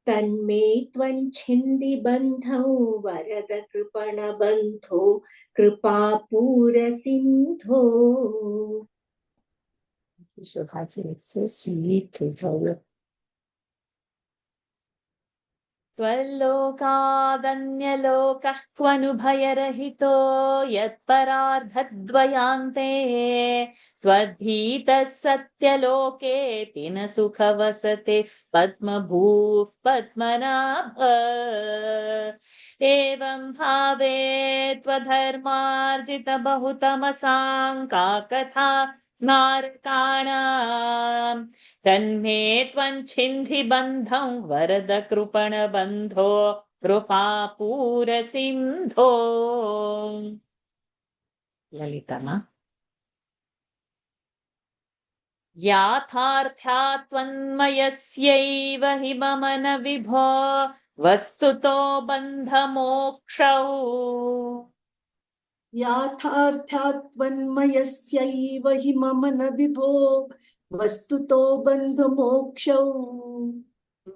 तन्मे त्वञ्छिन्धि बन्धौ वरद कृपणबन्धो कृपापूरसिन्धो. Shobhaji, it's so sweet to hear. त्वल्लोकादन्यलोकः क्वनुभयरहितो यत्परार्धद्वयान्ते. त्वद्भीतः सत्यलोकेऽपि न सुखवसतिः पद्मभूः पद्मनाभः. एवं भावे त्वधर्मार्जितबहुतमसाङ्का कथा नारकाणाम्. तन्मे त्वञ्छिन्धि बन्धं वरद कृपणबन्धो कृपापूरसिन्धो. ललितमा याथार्थ्या त्वन्मयस्यैव हि मम न विभो वस्तुतो बन्धमोक्षौ. याथार्थ्यात्वन्मयस्यैव हि मम न विभो वस्तुतो बन्धमोक्षौ.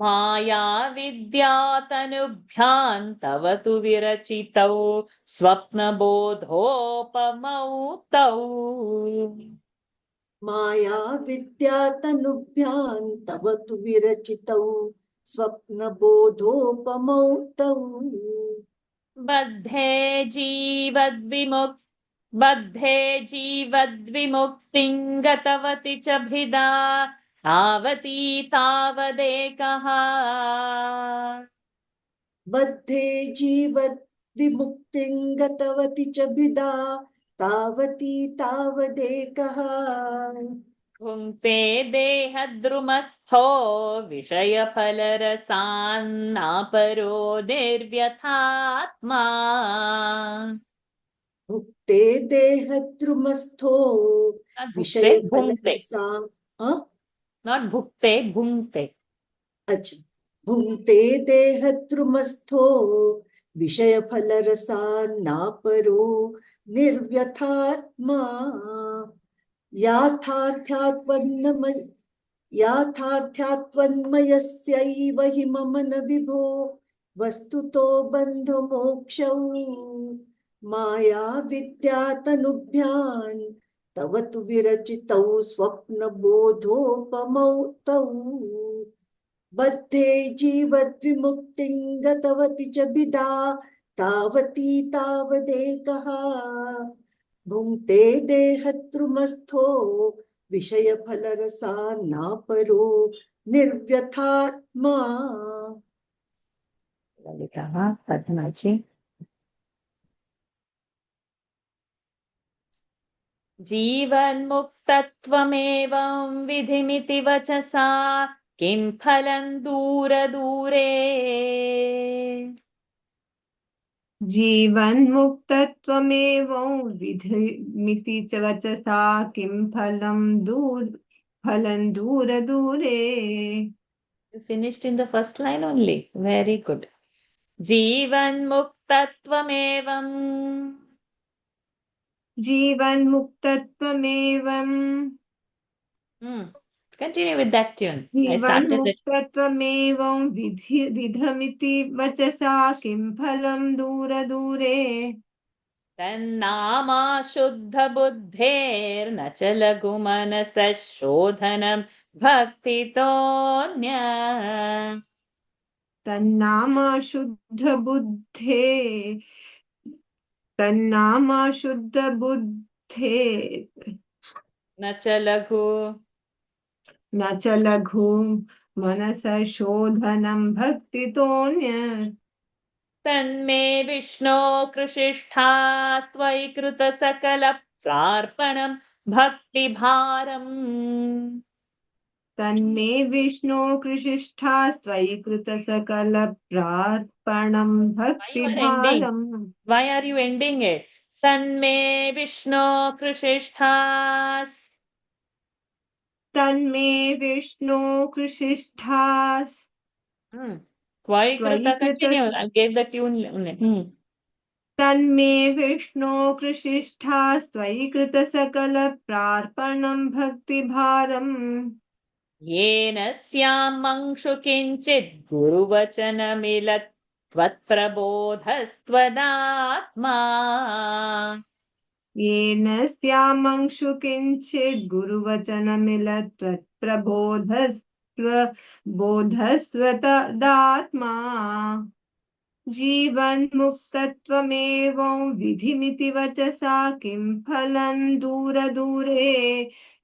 माया विद्यातनुभ्यां तव तु विरचितौ स्वप्नबोधोपमौ तौ. माया विद्यातनुभ्यां तव तु विरचितौ स्वप्नबोधोपमौ तौ. बद्धे जीवद्विमुक्तिं गतवति च भिदा तावती तावदेकः. बद्धे जीवद्विमुक्तिं गतवति च भिदा तावती तावदेकः. भुङ्क्ते देहद्रुमस्थो विषयफलरसान्नापरो निर्व्यथात्मा भुक्ते देहद्रुमस्थो not भुक्ते भुङ्क्ते विषयफलरसा not भुक्ते भुङ्क्ते अच्छा भुङ्क्ते देहद्रुमस्थो विषयफलरसान्नापरो निर्व्यथात्मा याथार्थ्यात्वन्मयस्यैव हि मम न विभो वस्तुतो बन्धुमोक्षौ माया विद्यातनुभ्यान् तव तु विरचितौ स्वप्नबोधोपमौ तौ बद्धे जीवद्विमुक्तिं गतवति च बिदा तावती तावदेकः भुङ्क्ते देहद्रुमस्थो विषयफलरसान्नापरो निर्व्यथात्मा ललितः पद्माजी जीवन्मुक्तत्वमेवं विधिमिति वचसा किं फलं दूरदूरे जीवन्मुक्तत्वमेवं विधिमिति च वचसा किं फलं दूरदूरे. You finished in the first line only. Very good. जीवन्मुक्तत्वमेवं जीवन्मुक्तत्वमेवं Continue with that tune. I started it. जीवन्मुक्तत्वमेवं विधमिति वचसा किं फलं दूरदूरे. तन्नामा शुद्धबुद्धेर्न च लघुमनसः शोधनं भक्तितोऽन्य तन्नामा शुद्धबुद्धे न च लघु मनसः शोधनं भक्तितोऽन्य तन्मे विष्णो कृशिष्ठास्त्वयि कृतसकलप्रार्पणं भक्तिभारम् तन्मे विष्णो कृशिष्ठा स्वयि कृतसकलप्रार्पणं भक्तिभारम्. Why are you ending it? तन्मे विष्णो कृशिष्ठास् तन्मे विष्णो कृशिष्ठास् त्वयि कृत continue. I gave the tune. तन्मे विष्णो कृशिष्ठास् त्वयि कृतसकलप्रार्पणं भक्तिभारम्. येन स्यामंशु किञ्चित् गुरुवचनमिलत् त्वत्प्रबोधस्त्वदात्मा येन स्यामंशु किञ्चित् गुरुवचनमिलत् त्वत्प्रबोधस्त्वदात्मा. जीवन्मुक्तत्वमेवं विधिमिति वचसा किं फलं दूरदूरे.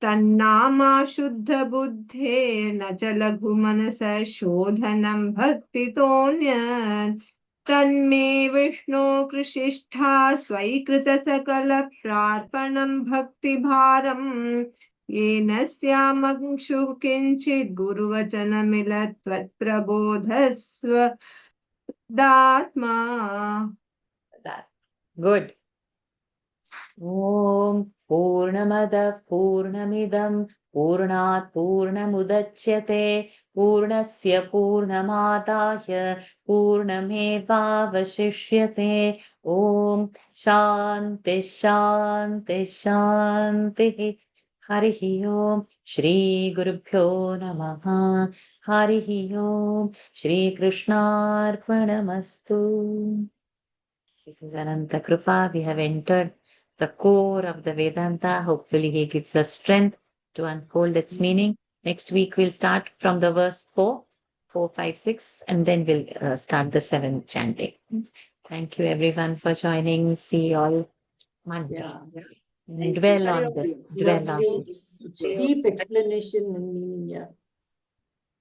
तन्नामा शुद्धबुद्धेर्न च लघुमनसः शोधनं भक्तितोऽन्यत्. तन्मे विष्णो कृशिष्ठा स्वयि कृतसकलप्रार्पणं भक्तिभारम्. येन स्यामंशु किञ्चित् गुरुवचनमिलत् त्वत्प्रबोधस्व दात्मा. Good. ॐ पूर्णमदः पूर्णमिदं पूर्णात् पूर्णमुदच्यते पूर्णस्य पूर्णमादाय पूर्णमेवावशिष्यते. ॐ शान्ति शान्ति शान्तिः. हरिः ॐ श्रीगुरुभ्यो नमः. हरिः ॐ श्रीकृष्णार्पणमस्तु. This is Ananta Kripa. We have entered the core of the Vedanta. Hopefully he gives us strength to unfold its meaning. Next week we'll start from the verse 4, 5, 6, and then we'll start the 7th chanting. Thank you everyone for joining. See you all Monday. And dwell on this. Dwell on this. Deep explanation and meaning, yeah.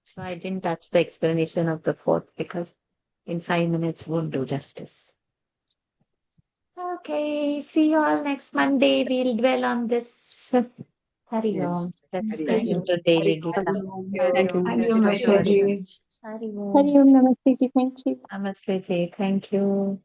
So I didn't touch the explanation of the 4th because in 5 minutes won't do justice. Okay, see you all next Monday. We'll dwell on this Hari Yes. Om. Let's Hari get Om. into daily Gita. Thank you. Thank you, Maisha ji. Hari Hari Om. Om, Namaste ji. Thank you. Namaste ji. Thank you.